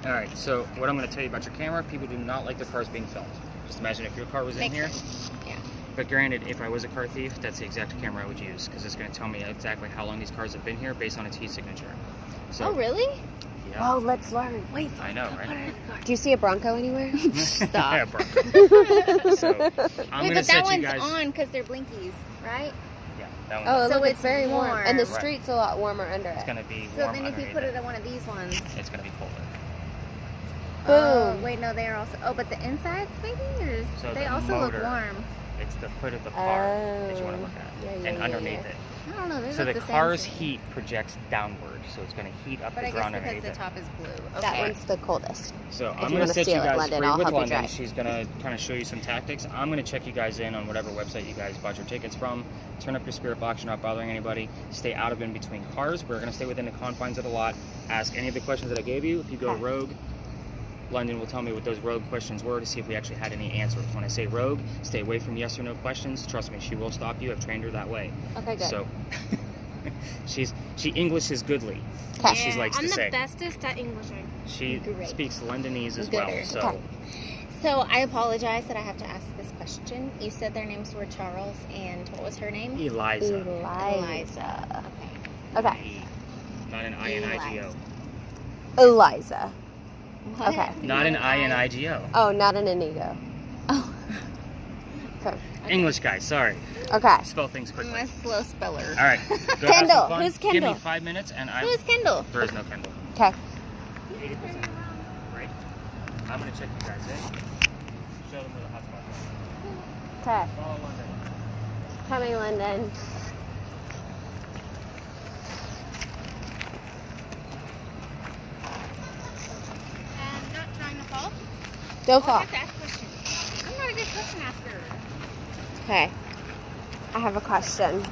All right, so what I'm going to tell you about your camera, people do not like their cars being filmed. Just imagine if your car was in Makes here. sense. Yeah. But granted, if I was a car thief, that's the exact camera I would use because it's going to tell me exactly how long these cars have been here based on its heat signature. So, Oh, really? Yeah. Oh, let's learn. Wait. I know, right? Do you see a Bronco anywhere? Stop. Yeah, bro. So, I'm Wait, going to but that set you one's guys. on because they're blinkies, right? Yeah, that one. Oh, So look, it's it's very warm. warm. And the Right. street's a lot warmer under It's it. going to be So warm then if you underneath put it on one of these ones. it's going to be colder. Oh, Boom. wait, no, they are also. Oh, but the insides maybe? Or So they the also motor- look warm. It's the hood of the car that you want to look at. Yeah, yeah, and yeah, underneath yeah. it. I don't know. They So look the same car's to me. heat projects downward, so it's going to heat up But the I guess ground because underneath the it. top is blue. That Okay. one's the coldest. So you I'm going wanna to set you steal it, guys London, free I'll with help you London. drive. She's going to kind of show you some tactics. I'm going to check you guys in on whatever website you guys bought your tickets from. Turn up your spirit box. You're not bothering anybody. Stay out of in between cars. We're going to stay within the confines of the lot. Ask any of the questions that I gave you. If you go Okay. rogue, London will tell me what those rogue questions were to see if we actually had any answers. When I say rogue, stay away from yes or no questions. Trust me, she will stop you. I've trained her that way. Okay, good. So she English is goodly. Okay. She likes I'm to the say. bestest at Englishing. She Great. speaks Londonese as Gooder. well. So Okay. So I apologize that I have to ask this question. You said their names were Charles and what was her name? Eliza. Eliza. Okay. Okay. Not an I-N-I-G-O. Eliza. What? Okay. Not an I-N-I-G-O. Oh, not an Inigo. Oh, Okay. English guy, sorry. Okay. Spell things I'm quickly. a slow speller. All right. Go have Kendall. some fun. Who's Give Kendall? me 5 minutes and I... Who is Kendall? There is no Kendall. Okay. 80%. Right? I'm going to check you guys in. Show them where the hotspot is. Okay. Follow London. Coming, London. And not trying to fall? Don't I fall. have to ask questions. I'm not a good question asker. Okay. I have a question.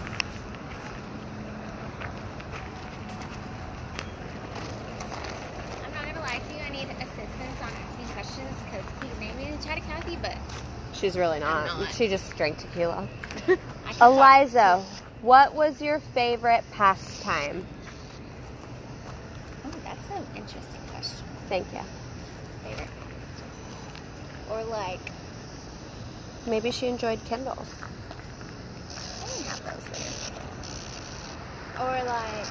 I'm not gonna lie to you, I need assistance on asking questions because he made me to chat to Kathy, but She's really I'm not. not. She just drank tequila. I can talk. Eliza, what was your favorite pastime? Oh, that's an interesting question. Thank you. Favorite. Or like, Maybe she enjoyed Kindles. I didn't have those there. Or like,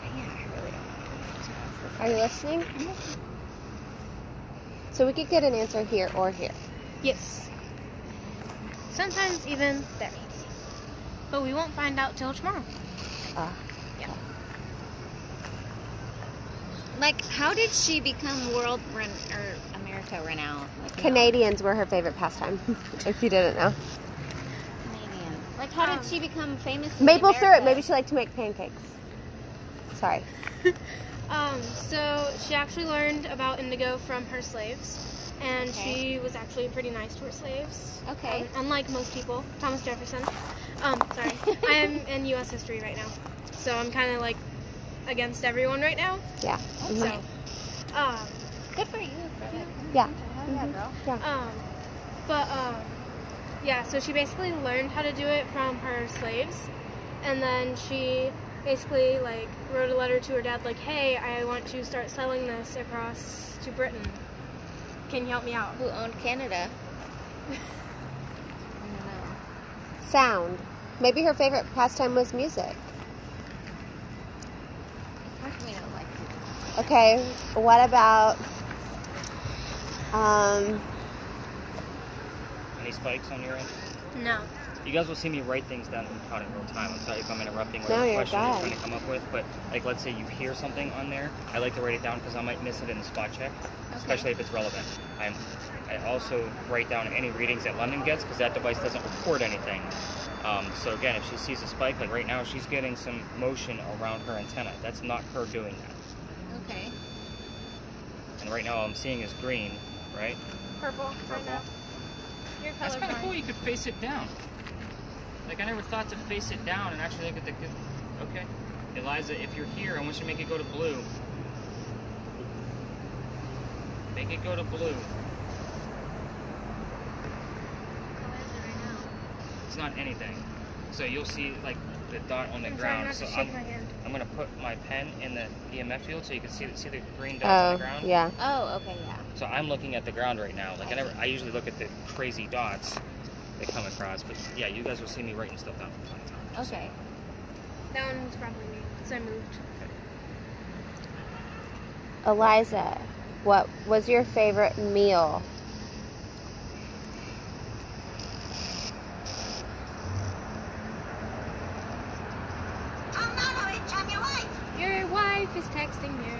yeah, I really don't know. Are you listening? So we could get an answer here or here. Yes. Sometimes even there. But we won't find out till tomorrow. Like, how did she become world or America renowned? Like, Canadians were her favorite pastime, if you didn't know. Canadian. Like, how did she become famous? In Maple America? syrup. Maybe she liked to make pancakes. Sorry. So she actually learned about indigo from her slaves, and Okay. she was actually pretty nice to her slaves. Okay. Unlike most people, Thomas Jefferson. Sorry, I'm in U.S. history right now, so I'm kind of like against everyone right now. Yeah. So, Good for you. For that. Yeah. Yeah, girl. Yeah. Yeah. So she basically learned how to do it from her slaves, and then she basically like wrote a letter to her dad like, "Hey, I want to start selling this across to Britain. Can you help me out?" Who owned Canada? I don't know. Sound. Maybe her favorite pastime was music. We don't like Okay. What about Any spikes on your end? No. You guys will see me write things down and count in real time. I'm sorry if I'm interrupting No, whatever you're question you're good. trying to come up with, but like let's say you hear something on there, I like to write it down because I might miss it in the spot check, especially if it's relevant. I also write down any readings that London gets because that device doesn't record anything. So again, if she sees a spike, like right now she's getting some motion around her antenna. That's not her doing that. Okay. And right now all I'm seeing is green, right? Purple. Right now. Your That's kind of colorblind. cool. You could face it down. Like I never thought to face it down and actually look at the. Okay, Eliza, if you're here, I want you to make it go to blue. Make it go to blue. It's not anything. So you'll see like the dot on the I'm trying ground. not So to shake my hand. I'm gonna put my pen in the EMF field so you can see the green dots on Oh, the ground. yeah. Oh, okay, yeah. So I'm looking at the ground right now. Like I usually look at the crazy dots that come across, but yeah, you guys will see me writing stuff down from time to time. Just Okay. That one's probably me because I moved. Eliza, what was your favorite meal? Your wife is texting you.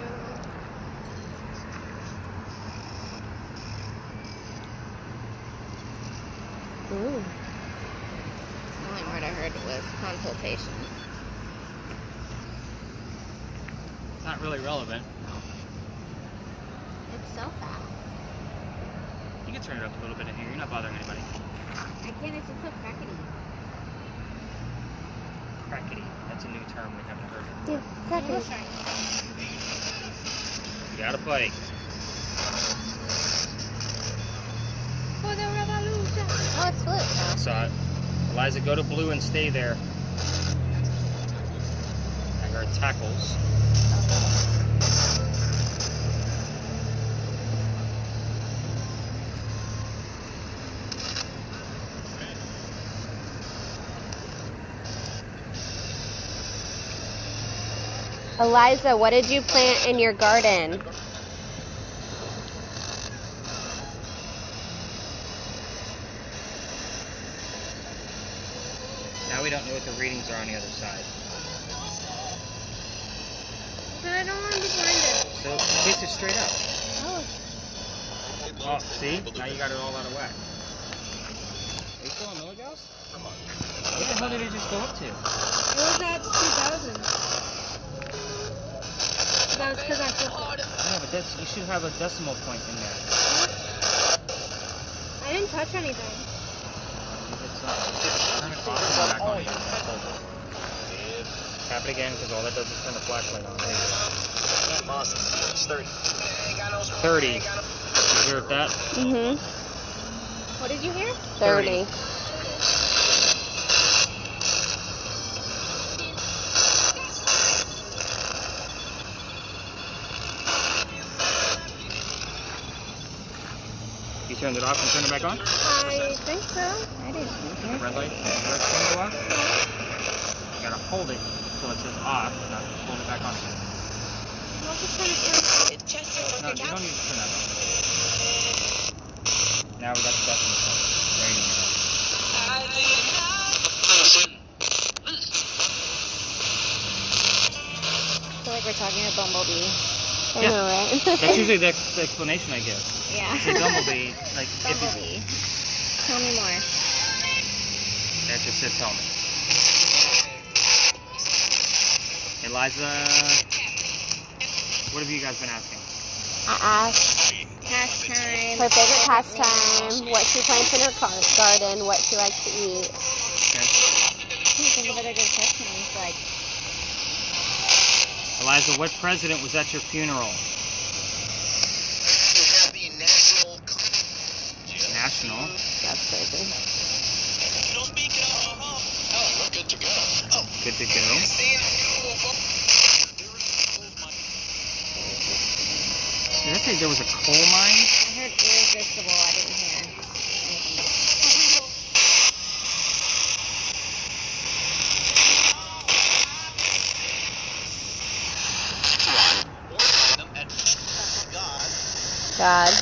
Ooh. The only word I heard was consultation. It's not really relevant. It's so fast. You can turn it up a little bit in here. You're not bothering anybody. I can't, it's just so crackety. Crackety. That's a new term we haven't heard. Yeah, crackety. You gotta fight. For the revolution. Oh, it's blue now. So, Eliza, go to blue and stay there. I heard tackles. Eliza, what did you plant in your garden? Now we don't know what the readings are on the other side. But I don't want to be blinded. So face it straight up. Oh. Oh, see? Now you got it all out of whack. Are you still on milligauss? What the hell did it just go up to? It was at 2,000. That was because I flipped it. Yeah, but that's, you should have a decimal point in there. I didn't touch anything. Turn it off and back on again. Tap it again because all that does is turn the flashlight on. There you go. It's 30. 30. You hear that? Mm-hmm. What did you hear? 30. You turned it off and turned it back on? I think so. I didn't. Red light, red thing go off? You gotta hold it until it says off, and then hold it back on. I'm also trying to turn It just didn't No, work you out. don't need to turn that on. Now we got the decimal point. There you go. I feel like we're talking to Bumblebee. I know, right? That's usually the explanation I give. Yeah. It's a Bumblebee, like, if you... Bumblebee. Tell me more. That just said tell me. Eliza, what have you guys been asking? I asked Pastime. her favorite pastime, what she plants in her garden, what she likes to eat. Okay. I can't think of other good questions. Like, Eliza, what president was at your funeral? Happy National. National. That's crazy. Oh, we're good to go. Oh, Good to go. Did I say there was a coal mine? I heard irresistible. I didn't hear anything else. God.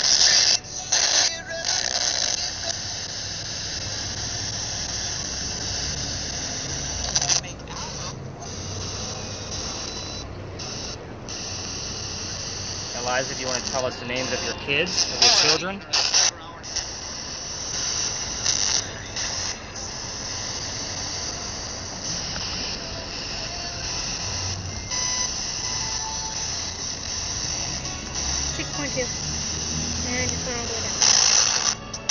Eliza, do you want to tell us the names of your kids, of your children? .2. And I just went all the way down.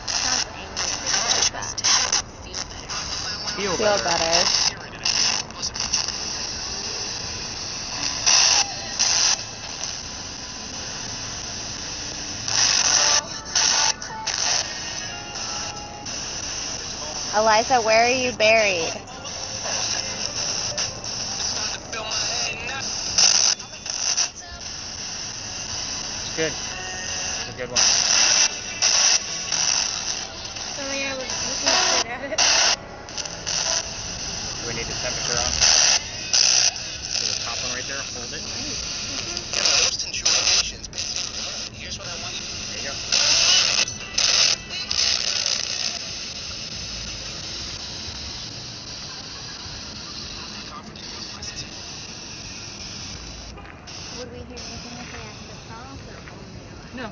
Sounds angry. Feel Feel better. better. Eliza, where are you buried? It's good. It's a good one. So yeah, I was looking straight at it. Do we need the temperature on? So the top one right there, hold it. Most intuitions, baby. Here's what I want you to do. There you go. Would we hear anything if we asked the Charles or only us? No.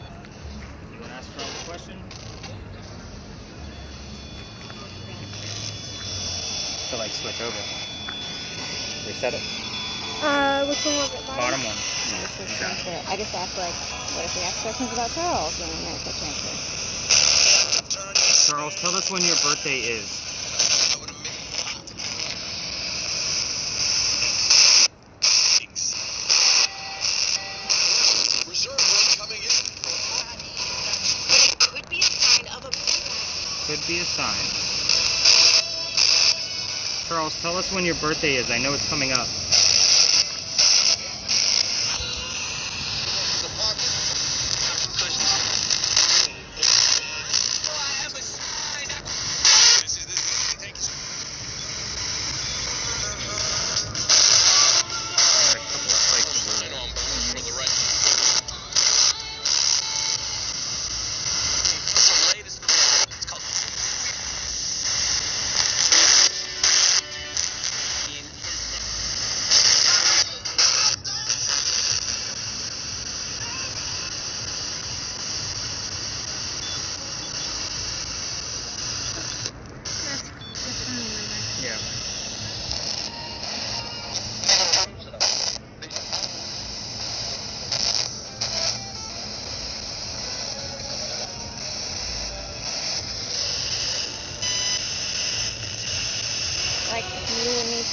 You want to ask Charles a question? So like switch over. Reset it. Which one was it? Bottom one. No, this was Got it. transfer. I just asked, like, what if we ask questions about Charles? And then there's the transfer. Charles, tell us when your birthday is. Reserve one coming in. But it could be a sign of a. Could be a sign. Charles, tell us when your birthday is. I know it's coming up.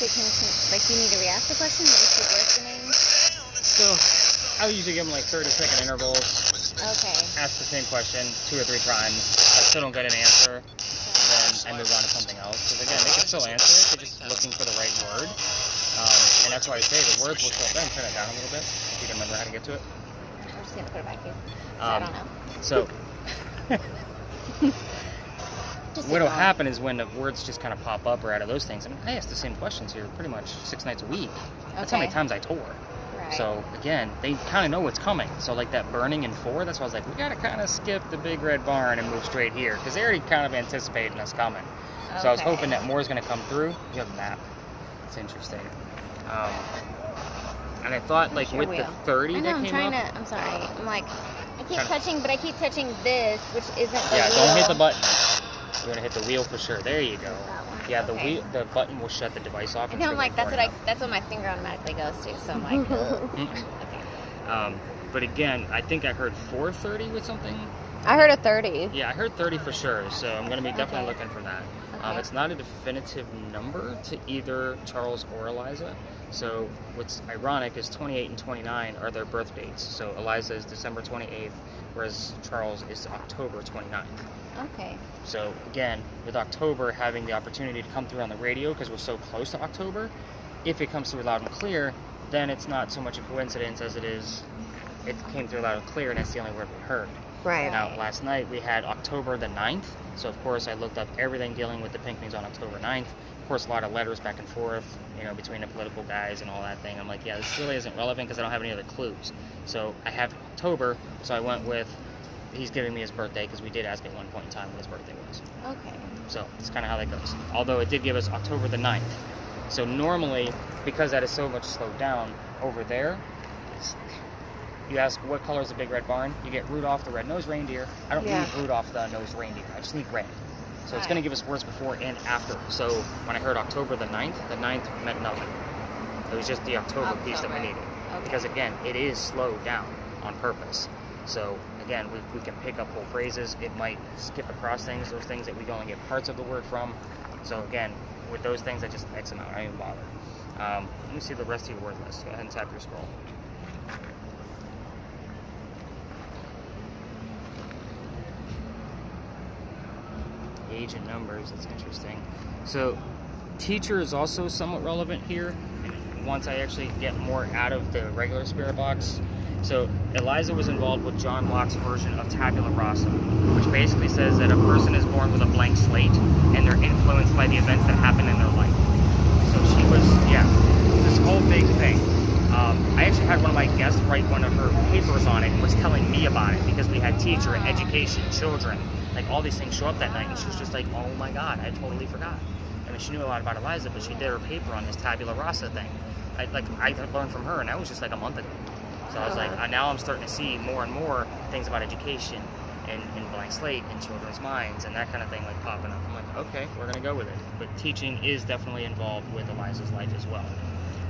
Like, do you need to re-ask the question? Or just keep listening? So I would usually give them like 30-second intervals. Okay. Ask the same question 2 or 3 times. If I still don't get an answer, then I move on to something else. Because again, they can still answer it. They're just looking for the right word. And that's why I say the words will still. Then turn it down a little bit. If you can remember how to get to it. I'm just gonna put it back here. I don't know. So Just what'll ignore. happen is when the words just kind of pop up or out of those things. I mean, I ask the same questions here pretty much 6 nights a week. That's how many Okay. times I tour. Right. So again, they kind of know what's coming. So like that burning in 4, that's why I was like, we gotta kind of skip the big red barn and move straight here because they already kind of anticipating us coming. So I was Okay. hoping that more is gonna come through. You have a map. It's interesting. And I thought like Your with the wheel. 30 I know, that I'm came trying up. to. I'm sorry. I'm like, I keep Kinda- touching, but I keep touching this, which isn't the Yeah, wheel. don't hit the button. You're gonna hit the wheel for sure. There you go. That one. Yeah, the Okay. the button will shut the device off. I and know, it's I'm gonna like, that's record what that's what my finger automatically goes to. So I'm like, ugh. Okay. But again, I think I heard 4:30 with something. I heard a 30. Yeah, I heard 30 for sure. So I'm gonna be definitely Okay. looking for that. Okay. It's not a definitive number to either Charles or Eliza. So what's ironic is 28 and 29 are their birth dates. So Eliza is December 28th, whereas Charles is October 29th. Okay. So again, with October having the opportunity to come through on the radio because we're so close to October, if it comes through loud and clear, then it's not so much a coincidence as it is it came through loud and clear and that's the only word we heard. Right. Now, last night we had October the 9th, so of course I looked up everything dealing with the Pinckneys on October 9th. Of course, a lot of letters back and forth, between the political guys and all that thing. I'm like, yeah, this really isn't relevant because I don't have any other clues. So I have October, so I went with he's giving me his birthday because we did ask at one point in time when his birthday was. Okay. So it's kind of how that goes. Although it did give us October the 9th. So normally, because that is so much slowed down over there, you ask what color is the big red barn, you get Rudolph the red-nosed reindeer. I don't need Rudolph the nosed reindeer. I just need red. So it's going to give us words before and after. So when I heard October the 9th meant nothing. It was just the October piece that we needed. Okay. Because again, it is slowed down on purpose. So again, we can pick up full phrases. It might skip across things, those things that we can only get parts of the word from. So again, with those things, I just X them out. I don't even bother. Let me see the rest of your word list. Go ahead and tap your scroll. Age and numbers, that's interesting. So teacher is also somewhat relevant here once I actually get more out of the regular spirit box. So Eliza was involved with John Locke's version of tabula rasa, which basically says that a person is born with a blank slate and they're influenced by the events that happen in their life. So she was, this whole big thing. I actually had one of my guests write one of her papers on it and was telling me about it because we had teacher, education, children, like all these things show up that night, and she was just like, oh my god, I totally forgot. I mean, she knew a lot about Eliza, but she did her paper on this tabula rasa thing. I learned from her, and that was just like a month ago. So I was like, now I'm starting to see more and more things about education and blank slate in children's minds and that kind of thing like popping up. I'm like, okay, we're going to go with it. But teaching is definitely involved with Eliza's life as well.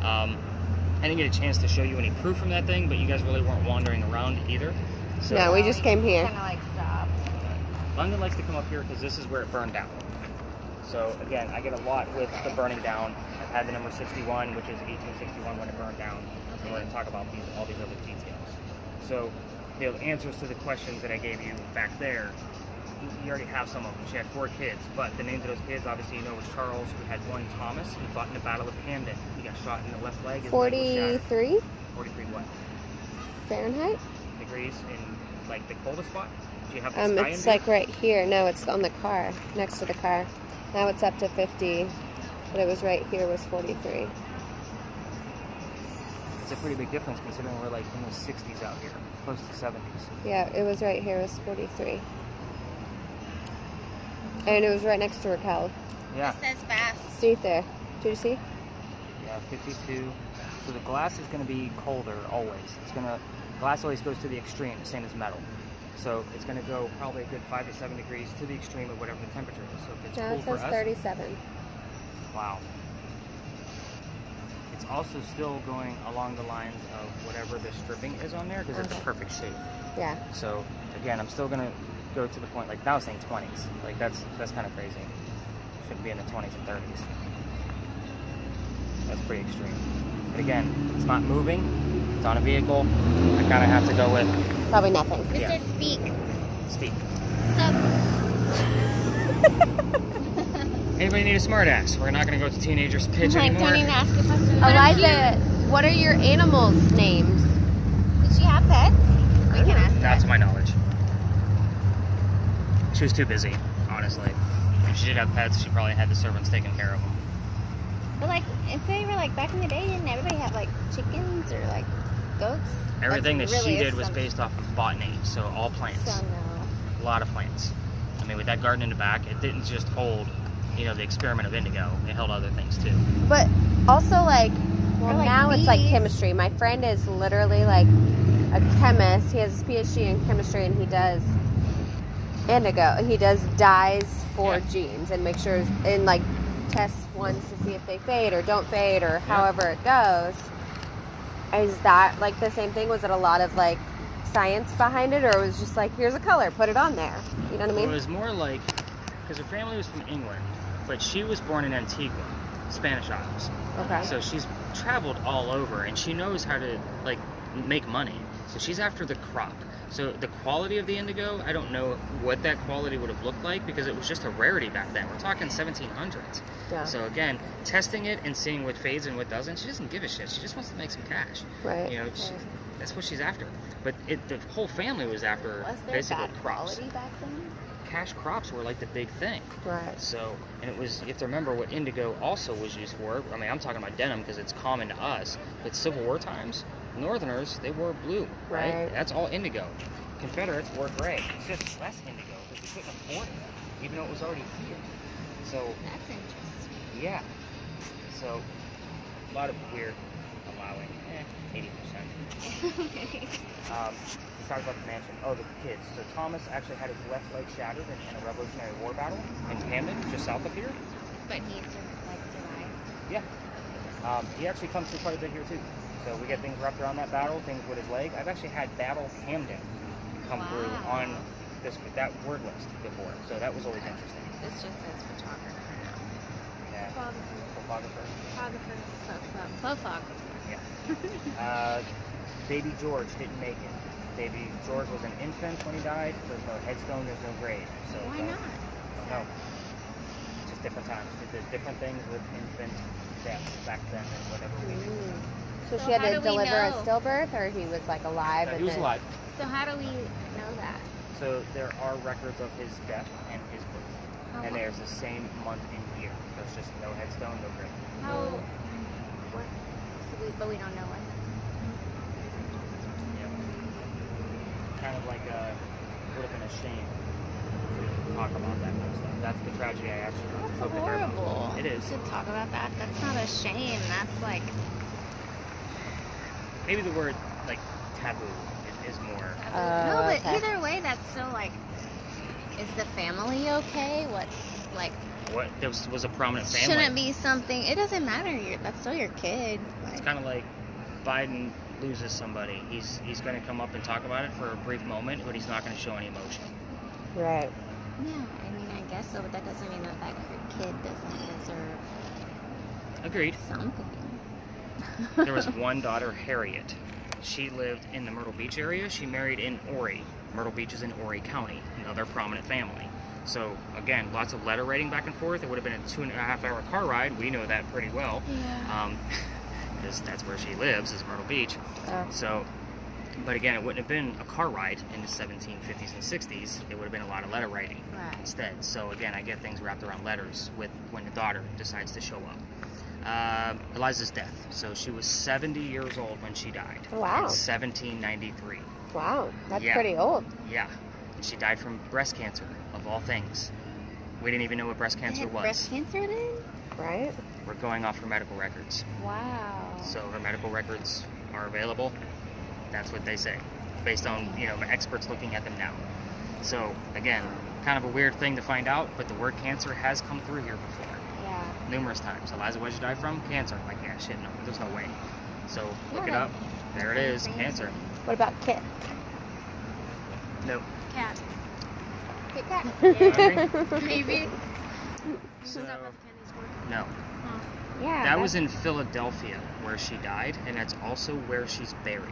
I didn't get a chance to show you any proof from that thing, but you guys really weren't wandering around either. So, No, we just came here. Kind of like stop. London likes to come up here because this is where it burned down. So again, I get a lot with the burning down. I've had the number 61, which is 1861 when it burned down. And we're going to talk about all these other details. So the answers to the questions that I gave you back there, you already have some of them. She had 4 kids, but the names of those kids, obviously you know, was Charles. We had one Thomas, who fought in the Battle of Camden. He got shot in the left leg. His leg was shattered. 43 43 what? Fahrenheit? Degrees in like the coldest spot? Do you have the sky It's in like right here. No, it's on the car, next to the car. Now it's up to 50, but it was right here was 43. It's a pretty big difference considering we're like in the 60s out here, close to 70s. Yeah, it was right here was 43. And it was right next to Raquel. Yeah. It says fast. See it there. Did you see? Yeah, 52. So the glass is going to be colder always. Glass always goes to the extreme, the same as metal. So it's going to go probably a good 5 to 7 degrees to the extreme of whatever the temperature is. So if it's No, cool it for says us, 37. wow. It's also still going along the lines of whatever the stripping is on there because it's a perfect shape. Yeah. So again, I'm still going to go to the point, like now I was saying 20s. Like that's kind of crazy. Shouldn't be in the 20s and 30s. That's pretty extreme. But again, it's not moving. It's on a vehicle. I kind of have to go with Probably nothing. This Yeah. is speak. speak. Sup? Anybody need a smart ass? We're not going to go to teenagers pitch Like, anymore. don't even ask a question. Eliza, what are your animals' names? Did she have pets? We can ask Not that. to my knowledge. She was too busy, honestly. If she did have pets, she probably had the servants taking care of them. But like, if they were like back in the day, didn't everybody have like chickens or like goats? Everything that That's she really did was some- based off of botany, so all plants. So no. A lot of plants. I mean, with that garden in the back, it didn't just hold, the experiment of indigo. It held other things too. But also, like, well, Or, like, now it's like bees. chemistry. My friend is literally like a chemist. He has his PhD in chemistry, and he does indigo. He does dyes for Yeah. genes and make sure and like tests ones to see if they fade or don't fade or however it goes. Is that like the same thing? Was it a lot of like science behind it, or it was just like, here's a color, put it on there? You know what I It mean? was more like, because her family was from England, but she was born in Antigua, Spanish Isles. Okay. So she's traveled all over, and she knows how to like make money. So she's after the crop. So the quality of the indigo, I don't know what that quality would have looked like because it was just a rarity back then. We're talking 1700s. Yeah. So again, testing it and seeing what fades and what doesn't, she doesn't give a shit. She just wants to make some cash. Right. That's what she's after. But the whole family was after Was there basically bad crops. quality back then? Cash crops were like the big thing. Right. So, and it was, you have to remember what indigo also was used for. I mean, I'm talking about denim because it's common to us, but Civil War times, Northerners, they wore blue, right? Right. That's all indigo. Confederates wore gray. It's just less indigo because we couldn't afford it, even though it was already here. So, That's interesting. yeah. So, a lot of weird allowing, 80%. We talked about the mansion. Oh, the kids. So Thomas actually had his left leg shattered in a Revolutionary War battle in Camden, just south of here. But he survived. Yeah. He actually comes through quite a bit here too. So we get things wrapped around that battle, things with his leg. I've actually had Battle Camden come through on that word list before. So that was always interesting. This just says photographer now. Yeah. Photographer. Photographer. Yeah. Baby George didn't make it. Baby George was an infant when he died. There's no headstone, there's no grave. So Why don't- not? don't know. Just different times. We did different things with infant death back then than whatever we do. So So she had how to do we deliver a know? stillbirth, or he was like alive? He and was then... alive. So how do we know that? So there are records of his death and his birth. How And long? there's the same month and year. There's just no headstone, no grave. How? What? But we don't know what. Yeah. Kind of like would have been a shame to talk about that kind of stuff. That's the tragedy I actually That's hope to hear about. horrible. It is. To talk about that. That's not a shame. That's like. Maybe the word like taboo is more. No, but okay. either way, that's still like. Is the family okay? What's like? What there was a prominent family. Shouldn't be something. It doesn't matter. That's still your kid. It's Like, kind of like Biden loses somebody. He's going to come up and talk about it for a brief moment, but he's not going to show any emotion. Right. yeah, I mean, I guess so, but that doesn't mean that kid doesn't deserve Agreed. something. There was one daughter, Harriet. She lived in the Myrtle Beach area. She married in Horry. Myrtle Beach is in Horry County, another prominent family. So, again, lots of letter writing back and forth. It would have been a 2.5-hour car ride. We know that pretty well. Yeah. Because that's where she lives, is Myrtle Beach. Oh. So, but again, it wouldn't have been a car ride in the 1750s and 60s. It would have been a lot of letter writing Right. instead. So, again, I get things wrapped around letters with when the daughter decides to show up. Eliza's death. So she was 70 years old when she died. Wow. In 1793. Wow, that's Yeah. pretty old. Yeah. And she died from breast cancer, of all things. We didn't even know what breast They cancer had was. breast cancer then? Right? We're going off her medical records. Wow. So her medical records are available. That's what they say, based on experts looking at them now. So again, kind of a weird thing to find out, but the word cancer has come through here before, Yeah. numerous times. Eliza, what did you die from? Cancer. I'm like, yeah, shit, no, there's no way. So look it Yeah. up. There it is, Crazy. cancer. What about Kit? Nope. Cat. Kit Kat. Hungry? Maybe. So, Is that what Kenny's word? no. Yeah. That was in Philadelphia where she died, and that's also where she's buried.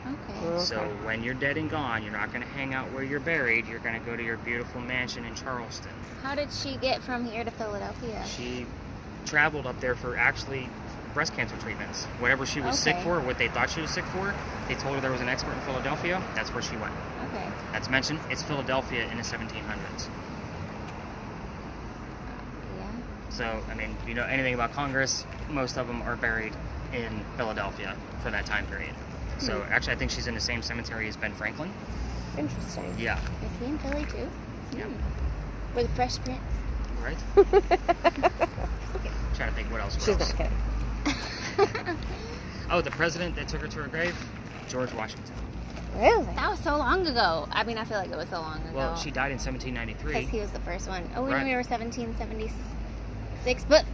Okay. So when you're dead and gone, you're not going to hang out where you're buried. You're going to go to your beautiful mansion in Charleston. How did she get from here to Philadelphia? She traveled up there for actually breast cancer treatments. Whatever she was sick Okay. for, what they thought she was sick for, they told her there was an expert in Philadelphia. That's where she went. Okay. That's mentioned. It's Philadelphia in the 1700s. Yeah. So, I mean, you know anything about Congress, most of them are buried in Philadelphia for that time period. So, actually, I think she's in the same cemetery as Ben Franklin. Interesting. Yeah. Is he in Philly too? Yeah. With Fresh Prince? Right? Trying to think what else. She's not kidding. Oh, the president that took her to her grave? George Washington. Really? That was so long ago. I mean, I feel like it was so long ago. Well, she died in Because 1793. he was the first one. Oh, we Right. were 1776, but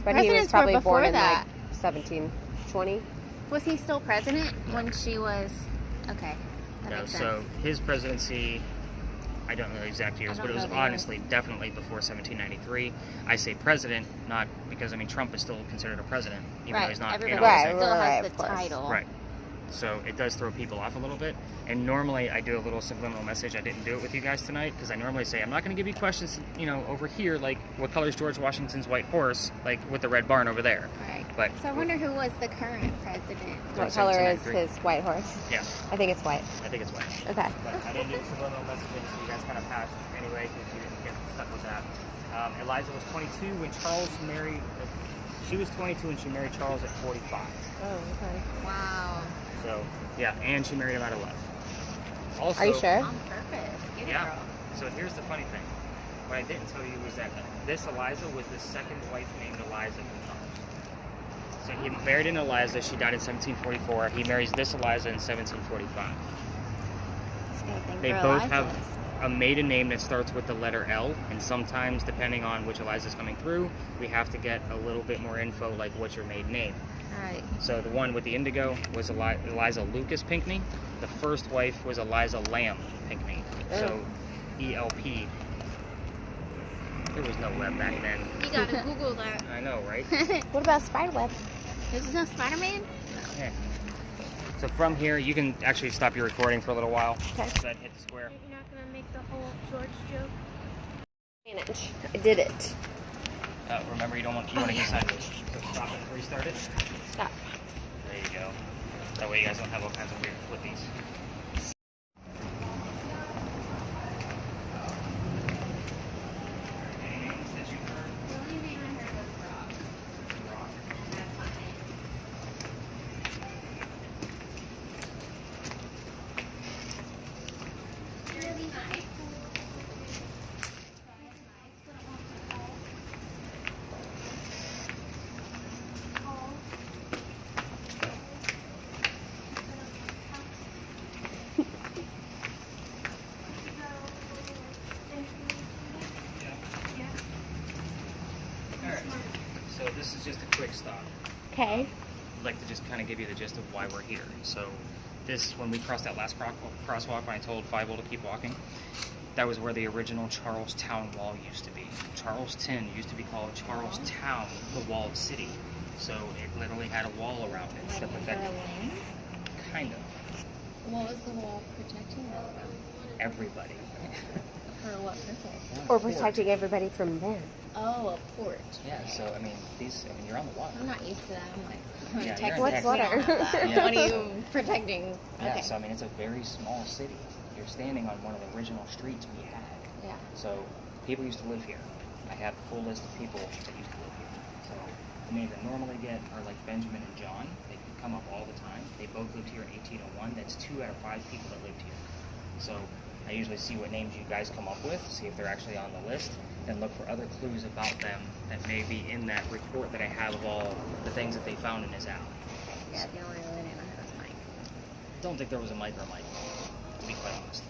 But he was presidents probably were before born in that. like 1720. Was he still president when she was? Okay, that No, makes so sense. his presidency, I don't know the exact years, I but don't it was know the years. honestly definitely before 1793. I say president, not because, I mean, Trump is still considered a president, even though Right, he's not in everybody office. still Right, has of the course. title. Right. So it does throw people off a little bit. And normally I do a little subliminal message. I didn't do it with you guys tonight because I normally say I'm not going to give you questions, you know, over here, like what color is George Washington's white horse, like with the red barn over there. Right. But So I wonder who was the current president. What color is 1793. his white horse? Yeah, I think it's white. I think it's white. Okay. But I didn't do subliminal messaging, so you guys kind of passed anyway because you didn't get stuck with that. Eliza was 22 when Charles married. She was 22 when she married Charles at 45. Oh, okay. Wow. So yeah, and she married him out of love. Also, Are you sure? On purpose. Get it, Yeah. girl. So here's the funny thing. What I didn't tell you was that this Eliza was the second wife named Eliza from Charles. So he married an Eliza. She died in 1744. He marries this Eliza in 1745. Just gotta think They for both Eliza's. have a maiden name that starts with the letter L, and sometimes, depending on which Eliza's coming through, we have to get a little bit more info, like what's your maiden name. Right. So the one with the indigo was Eliza Lucas Pinckney. The first wife was Eliza Lamb Pinckney. So ELP. There was no web back then. You gotta Google that. I know, right? What about spiderweb? This is no Spider-Man? Yeah. So from here, you can actually stop your recording for a little while. Okay. So that hit the square. You're not gonna make the whole George joke. Manage. I did it. Remember, you want to get sideways. So stop and restart it. Stop. There you go. That way you guys don't have all kinds of weird flippies. Any names that you've heard? The only name I heard was Brock. Rock. That's my name. Really nice. Alright. So this is just a quick stop. Okay. I'd like to just kind of give you the gist of why we're here. So this, when we crossed that last crosswalk, when I told Fievel to keep walking, that was where the original Charlestown Wall used to be. Charleston used to be called Charlestown, the walled city. So it literally had a wall around it to protect it. Kind of. What was the wall protecting us from? Everybody. For what purpose? Or protecting everybody from them. Oh, a port. Yeah, so I mean, you're on the water. I'm not used to that. I'm like, Yeah, Texas, you're in What's we don't water? have that. Yeah. What are you protecting? Yeah, Okay. so I mean, it's a very small city. You're standing on one of the original streets we had. Yeah. So people used to live here. I have a full list of people that used to live here. So the names I normally get are like Benjamin and John. They come up all the time. They both lived here in 1801. That's 2 out of 5 people that lived here. So I usually see what names you guys come up with, see if they're actually on the list, and look for other clues about them that may be in that report that I have of all the things that they found in this alley. Yeah, the only other name I heard was Mike. Don't think there was a Mike or a Mike, to be quite honest.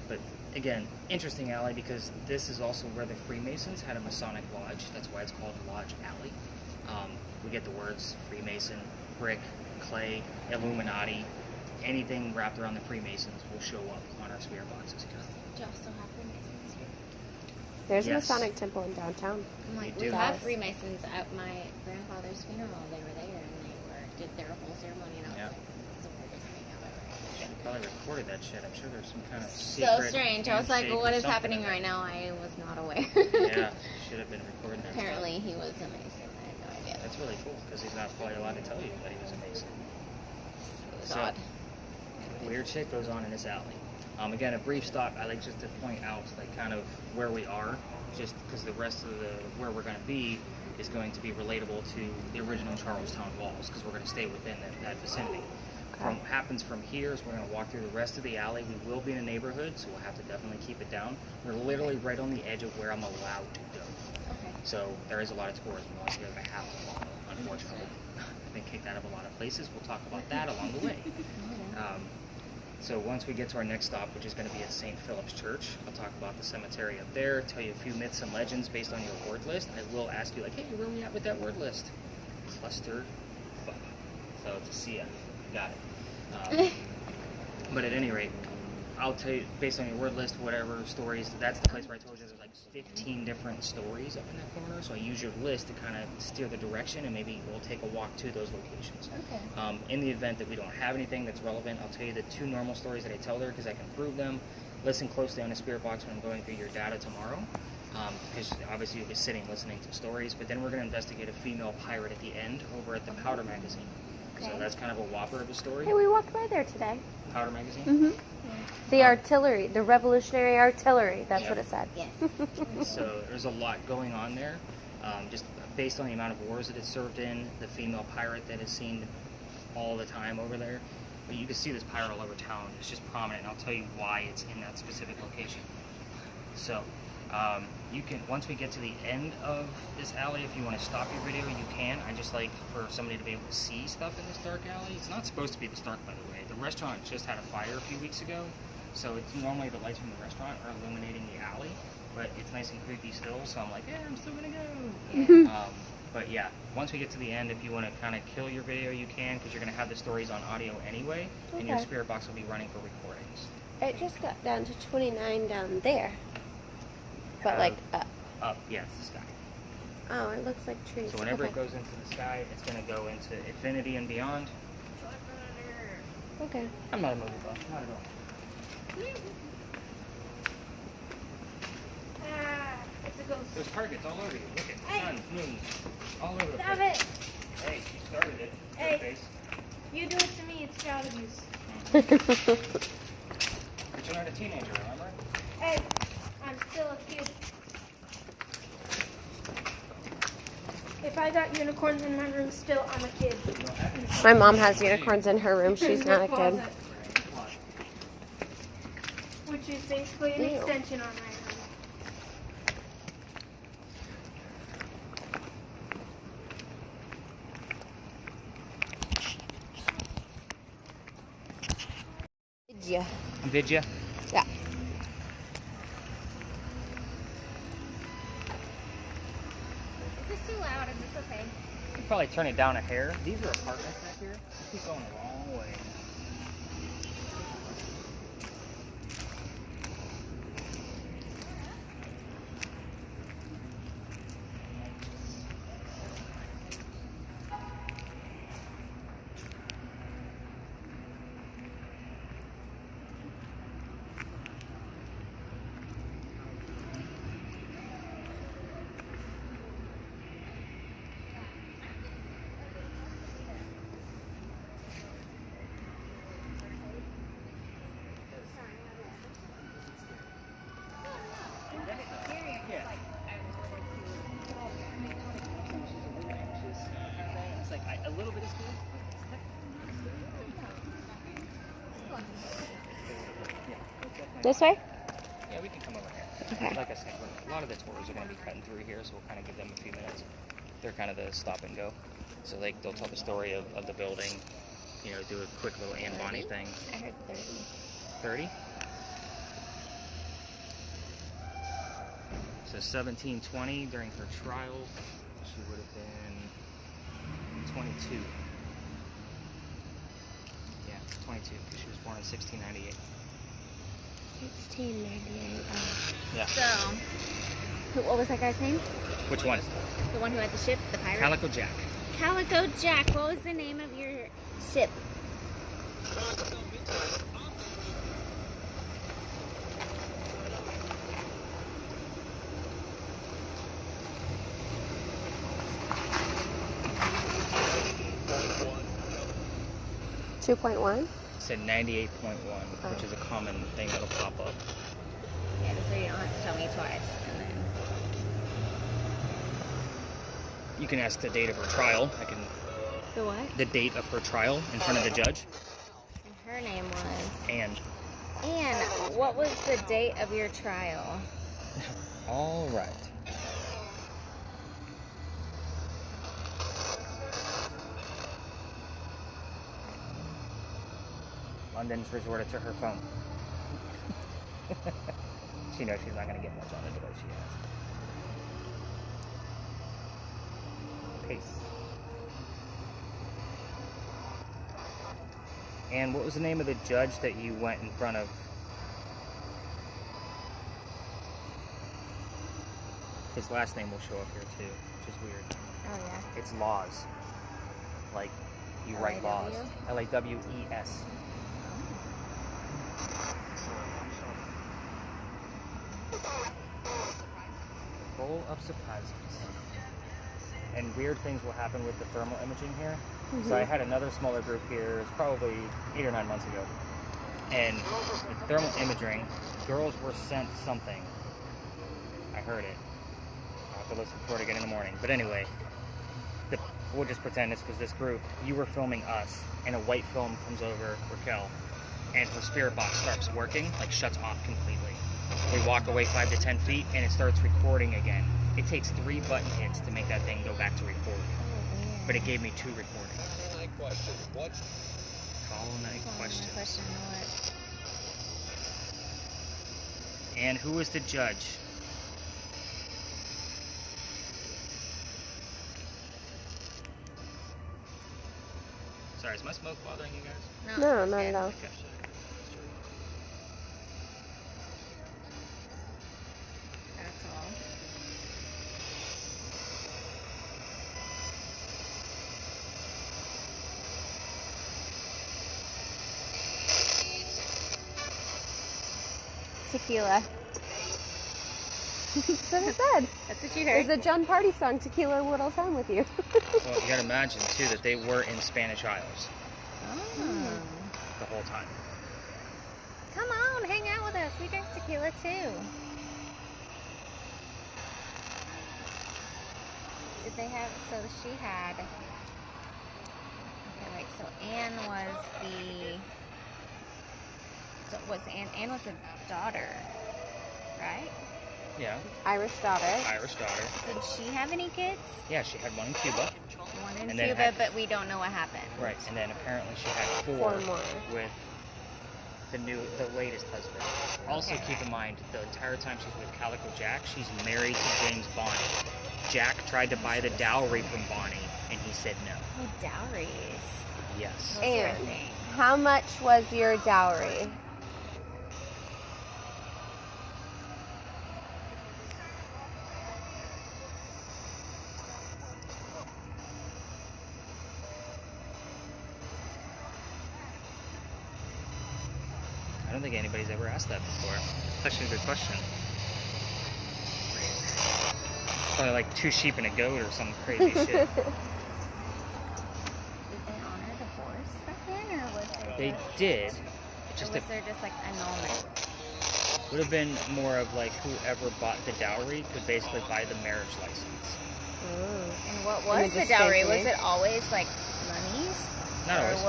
But again, interesting alley because this is also where the Freemasons had a Masonic lodge. That's why it's called Lodge Alley. We get the words Freemason, brick, clay, Illuminati. Anything wrapped around the Freemasons will show up on our spirit boxes here. Do y'all still have Freemasons here? There's a Yes. Masonic temple in downtown. I'm like, We we do. have Freemasons at my grandfather's funeral. They were there and did their whole ceremony. And I was Yeah. like, this is the weirdest thing I've ever heard. She probably recorded that shit. I'm sure there's some kind of So secret strange. I was like, handshake well, what or is something happening in right there. now? I was not aware. Yeah, should have been recording that. Apparently, he was a Mason. I had no idea. That's really cool because he's not probably allowed to tell you that he was a Mason. It was So, odd. weird shit goes on in this alley. Again, a brief stop. I like just to point out like kind of where we are, just because the rest of the where we're going to be is going to be relatable to the original Charlestown walls because we're going to stay within that vicinity. From what happens from here is we're going to walk through the rest of the alley. We will be in a neighborhood, so we'll have to definitely keep it down. We're literally right on the edge of where I'm allowed to go. Okay. So there is a lot of tourism laws here that I have to follow, unfortunately. I've been kicked out of a lot of places. We'll talk about that along the way. So once we get to our next stop, which is going to be at St. Philip's Church, I'll talk about the cemetery up there, tell you a few myths and legends based on your word list. I will ask you, like, hey, where are we at with that word list? Cluster fuck. So it's a CF. Got it. But at any rate, I'll tell you, based on your word list, whatever stories, that's the place where I told you there's like 15 different stories up in that corner. So I use your list to kind of steer the direction, and maybe we'll take a walk to those locations. Okay. In the event that we don't have anything that's relevant, I'll tell you the 2 normal stories that I tell there because I can prove them. Listen closely on the spirit box when I'm going through your data tomorrow. Because obviously you'll be sitting listening to stories, but then we're going to investigate a female pirate at the end over at the Powder Magazine. So that's kind of a whopper of a story. Hey, we walked by there today. Powder Magazine? Mm-hmm. The artillery, the Revolutionary Artillery. That's Yeah. what it said. Yes. So there's a lot going on there. Just based on the amount of wars that it's served in, the female pirate that is seen all the time over there. But you can see this pirate all over town. It's just prominent, and I'll tell you why it's in that specific location. So, you can, once we get to the end of this alley, if you want to stop your video, you can. I just like for somebody to be able to see stuff in this dark alley. It's not supposed to be this dark, by the way. The restaurant just had a fire a few weeks ago, so it's normally the lights from the restaurant are illuminating the alley, but it's nice and creepy still, so I'm like, yeah, I'm still gonna go. But yeah, once we get to the end, if you want to kind of kill your video, you can, because you're going to have the stories on audio anyway, and your Okay. spirit box will be running for recordings. It just got down to 29 down there. But like up. Up, yes, the sky. Oh, it looks like trees. So whenever okay. it goes into the sky, it's going to go into infinity and beyond. Okay. I'm not a movie buff, not at all. It's a ghost. There's targets all over you. Look at Hey. suns, moons, all over the Stop place. it! Hey, you started it. Hey. Your face. You do it to me, it's child abuse. But you're not a teenager, remember? Hey, I'm still a kid. If I got unicorns in my room, still I'm a kid. You don't have any. My mom has unicorns in her room. She's not a kid. Closet, which is basically an Ew. extension on my room. Yeah. Did you? Yeah. Is this too loud? Is this okay? You can probably turn it down a hair. These are apartments back here. You keep going the wrong way. It's like a little bit of school. This way? Yeah, we can come over here. Okay. Like I said, a lot of the tours are going to be cutting through here, so we'll kind of give them a few minutes. They're kind of the stop and go. So they'll tell the story of the building, you know, do a quick little Anne Bonny thing. I heard 30. 30? So 1720 during her trial, she would have been 22. Yeah, 22, because she was born in 1698. 1698. Yeah. So, What was that guy's name? Which one? The one who had the ship, the pirate? Calico Jack. Calico Jack. What was the name of your ship? 2.1? It said 98.1, which is a common thing that'll pop up. Yeah, just so you don't have to tell me twice. And then You can ask the date of her trial. I can. the what? The date of her trial in front of the judge. And her name was. And. And what was the date of your trial? All right. London's resorted to her phone. She knows she's not going to get much on the device she has. Peace. And what was the name of the judge that you went in front of? His last name will show up here too, which is weird. Oh, yeah. It's Laws. Like, you write laws. L-A-W-E-S. Full of surprises. And weird things will happen with the thermal imaging here. So I had another smaller group here, it's probably 8 or 9 months ago. And with thermal imaging, girls were sent something. I heard it. I'll have to listen for it again in the morning. But anyway, we'll just pretend this was this group. You were filming us, and a white film comes over Raquel, and her spirit box starts working, like shuts off completely. We walk away 5 to 10 feet, and it starts recording again. It takes 3 button hits to make that thing go back to recording. But it gave me 2 recordings. Call night question. Question what? And who was the judge? Sorry, is my smoke bothering you guys? No, not at all. Okay. That's all. Tequila. That's what I said. That's what you It heard. was a John Party song, Tequila Little Time with You. Well, you gotta imagine, too, that they were in Spanish Isles Oh. the whole time. Come on, hang out with us. We drink tequila too. Did they have, so she had, okay, wait, so Anne was the, so was Anne was a daughter, right? Yeah, Irish daughter. Irish daughter. Did she have any kids? Yeah, she had one in Cuba. One in And then Cuba, had- but we don't know what happened. Right, and then apparently she had 4 4 more. with the latest husband. Also Okay. keep in mind, the entire time she's with Calico Jack, she's married to James Bonnie. Jack tried to buy the dowry from Bonnie, and he said no. Oh, dowries. Yes. Those sort of And things. how much was your dowry? I don't think anybody's ever asked that before. It's actually a good question. Probably like 2 sheep and a goat or some crazy shit. Did they honor the horse back then, or was it? They did. Just Or was there just like annulment? would have been more of like whoever bought the dowry could basically buy the marriage license. And what And was it the just dowry? changed Was the it always like monies? Not or always.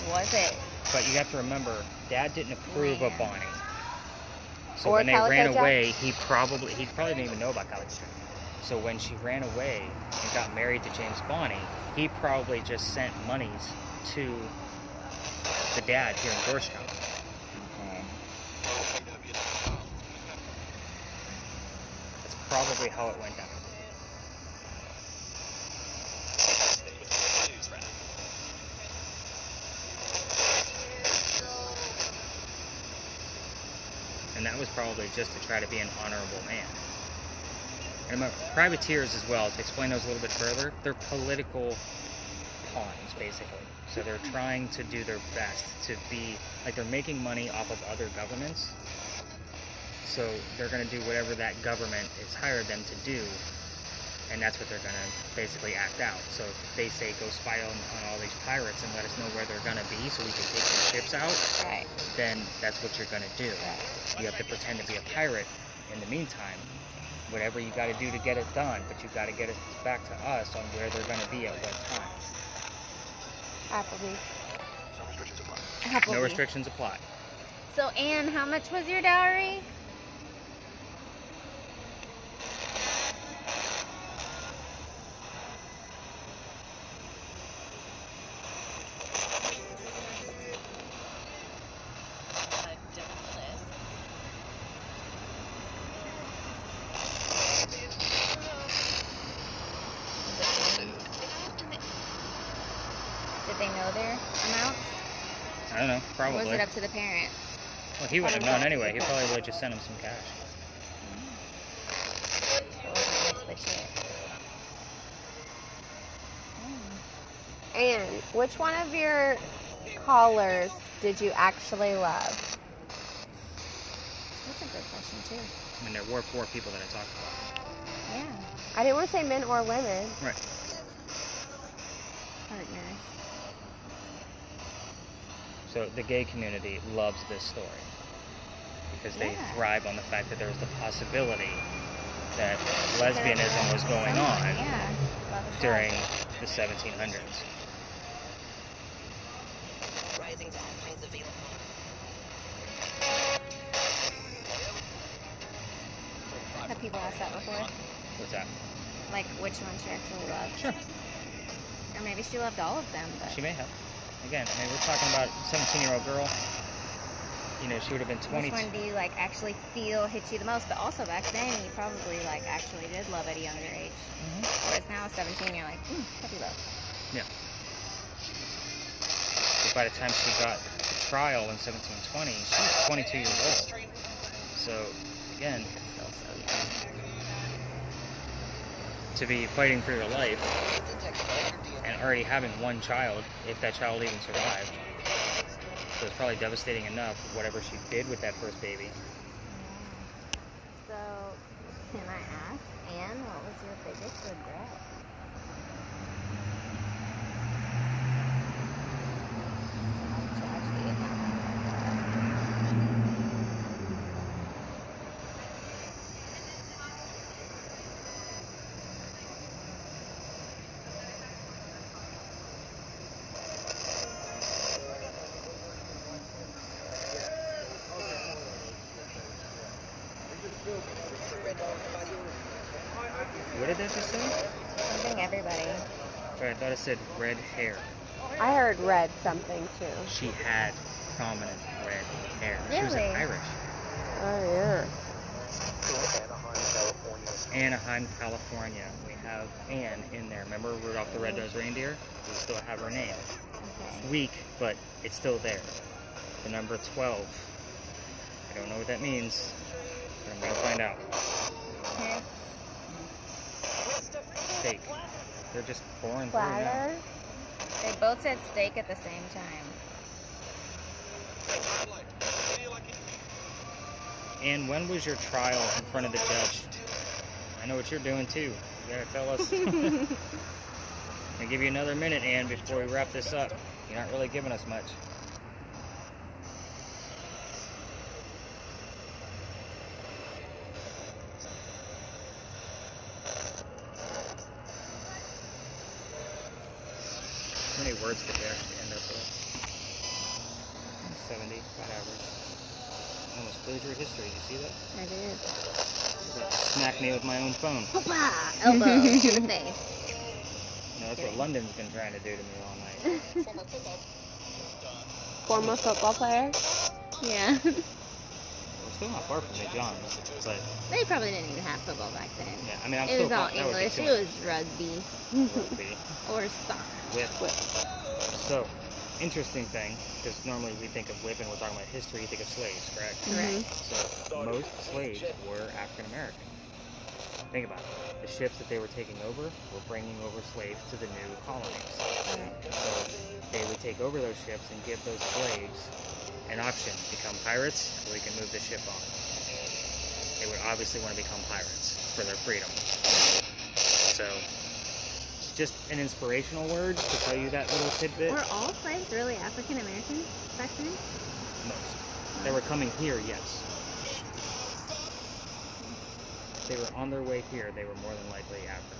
was it? But you have to remember, Dad didn't approve of Yeah. Bonnie. So Or when they Calico ran Jack. away, he probably didn't even know about Calico Jack. So when she ran away and got married to James Bonnie, he probably just sent monies to the dad here in Georgetown. Okay. That's probably how it went down. And that was probably just to try to be an honorable man. And remember, privateers as well, to explain those a little bit further, they're political pawns, basically. So they're trying to do their best to be, like, they're making money off of other governments. So they're going to do whatever that government has hired them to do. And that's what they're going to basically act out. So if they say, go spy on all these pirates and let us know where they're going to be so we can take their ships out, Right. then that's what you're going to do. You have to pretend to be a pirate in the meantime. Whatever you got to do to get it done, but you got to get it back to us on where they're going to be at what time. Applebee's. Applebee's. No restrictions apply. So, Anne, how much was your dowry? Did they know their amounts? I don't know, Or probably. was it up to the parents? Well, he would have known anyway. He probably would have just sent him some cash. It wasn't like legit. And which one of your callers did you actually love? That's a good question, too. I mean, there were 4 people that I talked about. Yeah. I didn't want to say men or women. Right. Partners. So the gay community loves this story because they Yeah. thrive on the fact that there was the possibility that lesbianism was going on Yeah. Love is during love. the 1700s. Rising tide finds available. Have people asked that before? What's that? Like, which one she actually loved? Sure. Or maybe she loved all of them, but... She may have. Again, I mean, we're talking about a 17-year-old girl. You know, she would have been 22. Which one do you, like, actually feel hits you the most? But also, back then, you probably, like, actually did love at a younger age. Whereas now, 17, you're like, puppy love. Yeah. But by the time she got to trial in 1720, she was 22 years old. So, again, Still so young. to be fighting for your life and already having one child, if that child even survived. So it's probably devastating enough, whatever she did with that first baby. So, can I ask, Anne, what was your biggest regret? What did that just say? Something everybody. Sorry, I thought it said red hair. I heard red something too. She had prominent red hair. She was Really? Irish. Oh yeah. Anaheim, California. We have Anne in there. Remember Rudolph the Red-Nosed Reindeer? We still have her name. Okay. Weak, but it's still there. The number 12. I don't know what that means, but I'm going to find out. Parents. Steak. They're just pouring through now. Platter. They both said steak at the same time. And when was your trial in front of the judge? I know what you're doing too. You gotta tell us. I'll give you another minute, Ann, before we wrap this up. You're not really giving us much. How many words did we actually end up with? 70, about average. I almost cleared your history. You see that? I did. Smack me with my own phone. Hoppa! Elbow to the face. No, that's what London's been trying to do to me all night. Former football player. Yeah. We're still not far from the Johns, but They probably didn't even have football back then. yeah, I mean, I'm It still was all that would be English. too It was rugby much rugby or soccer. whip. So, interesting thing, because normally we think of whip and we're talking about history, you think of slaves, correct? Correct. So, most slaves were African American. Think about it. The ships that they were taking over were bringing over slaves to the new colonies. So they would take over those ships and give those slaves an option: become pirates, or we can move the ship on. They would obviously want to become pirates for their freedom. So, just an inspirational word to tell you that little tidbit. Were all slaves really African American back then? Most. They were coming here, yes. If they were on their way here, they were more than likely African.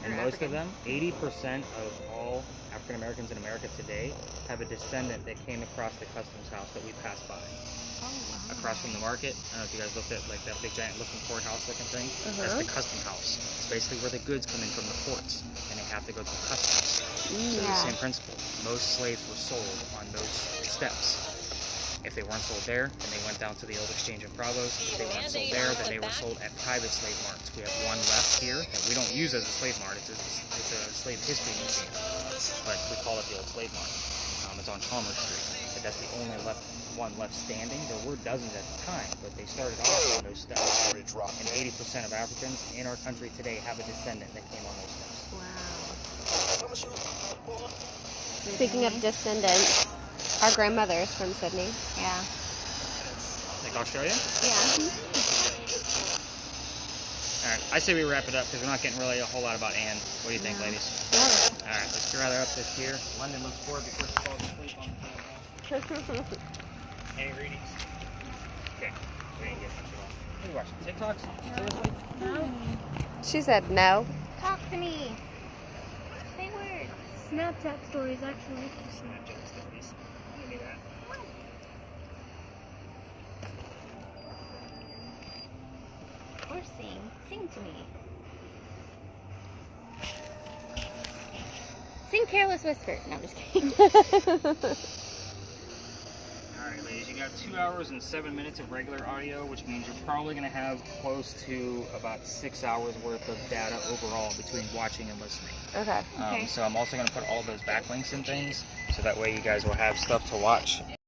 And most of them, 80% of all African Americans in America today have a descendant that came across the customs house that we passed by. Across from the market. I don't know if you guys looked at like that big giant looking courthouse looking thing. That's the custom house. It's basically where the goods come in from the ports and they have to go through customs. So the same principle. Most slaves were sold on those steps. If they weren't sold there, then they went down to the old exchange in Bravos. If they weren't sold there, then they were sold at private slave marts. We have one left here that we don't use as a slave mart. It's a slave history museum, but we call it the old slave mart. It's on Chalmers Street. But that's the only one left standing. There were dozens at the time, but they started off on those steps. And 80% of Africans in our country today have a descendant that came on those steps. Wow. Speaking of descendants, our grandmother's from Sydney. Yeah. Like Australia? Yeah. Alright, I say we wrap it up because we're not getting really a whole lot about Anne. What do you think, ladies? Alright, let's gather up this here. London looks bored before she falls asleep on the table. Any readings? Okay, we didn't get much at all. What are you watching? TikToks? Seriously? No. She said no. Talk to me. Say words. Snapchat stories, actually. Snapchat stories. Give me that. Or sing. Sing to me. Sing Careless Whisper. No, I'm just kidding. Alright, ladies, you got 2 hours and 7 minutes of regular audio, which means you're probably going to have close to about 6 hours worth of data overall between watching and listening. Okay. So I'm also going to put all those backlinks and things, so that way you guys will have stuff to watch.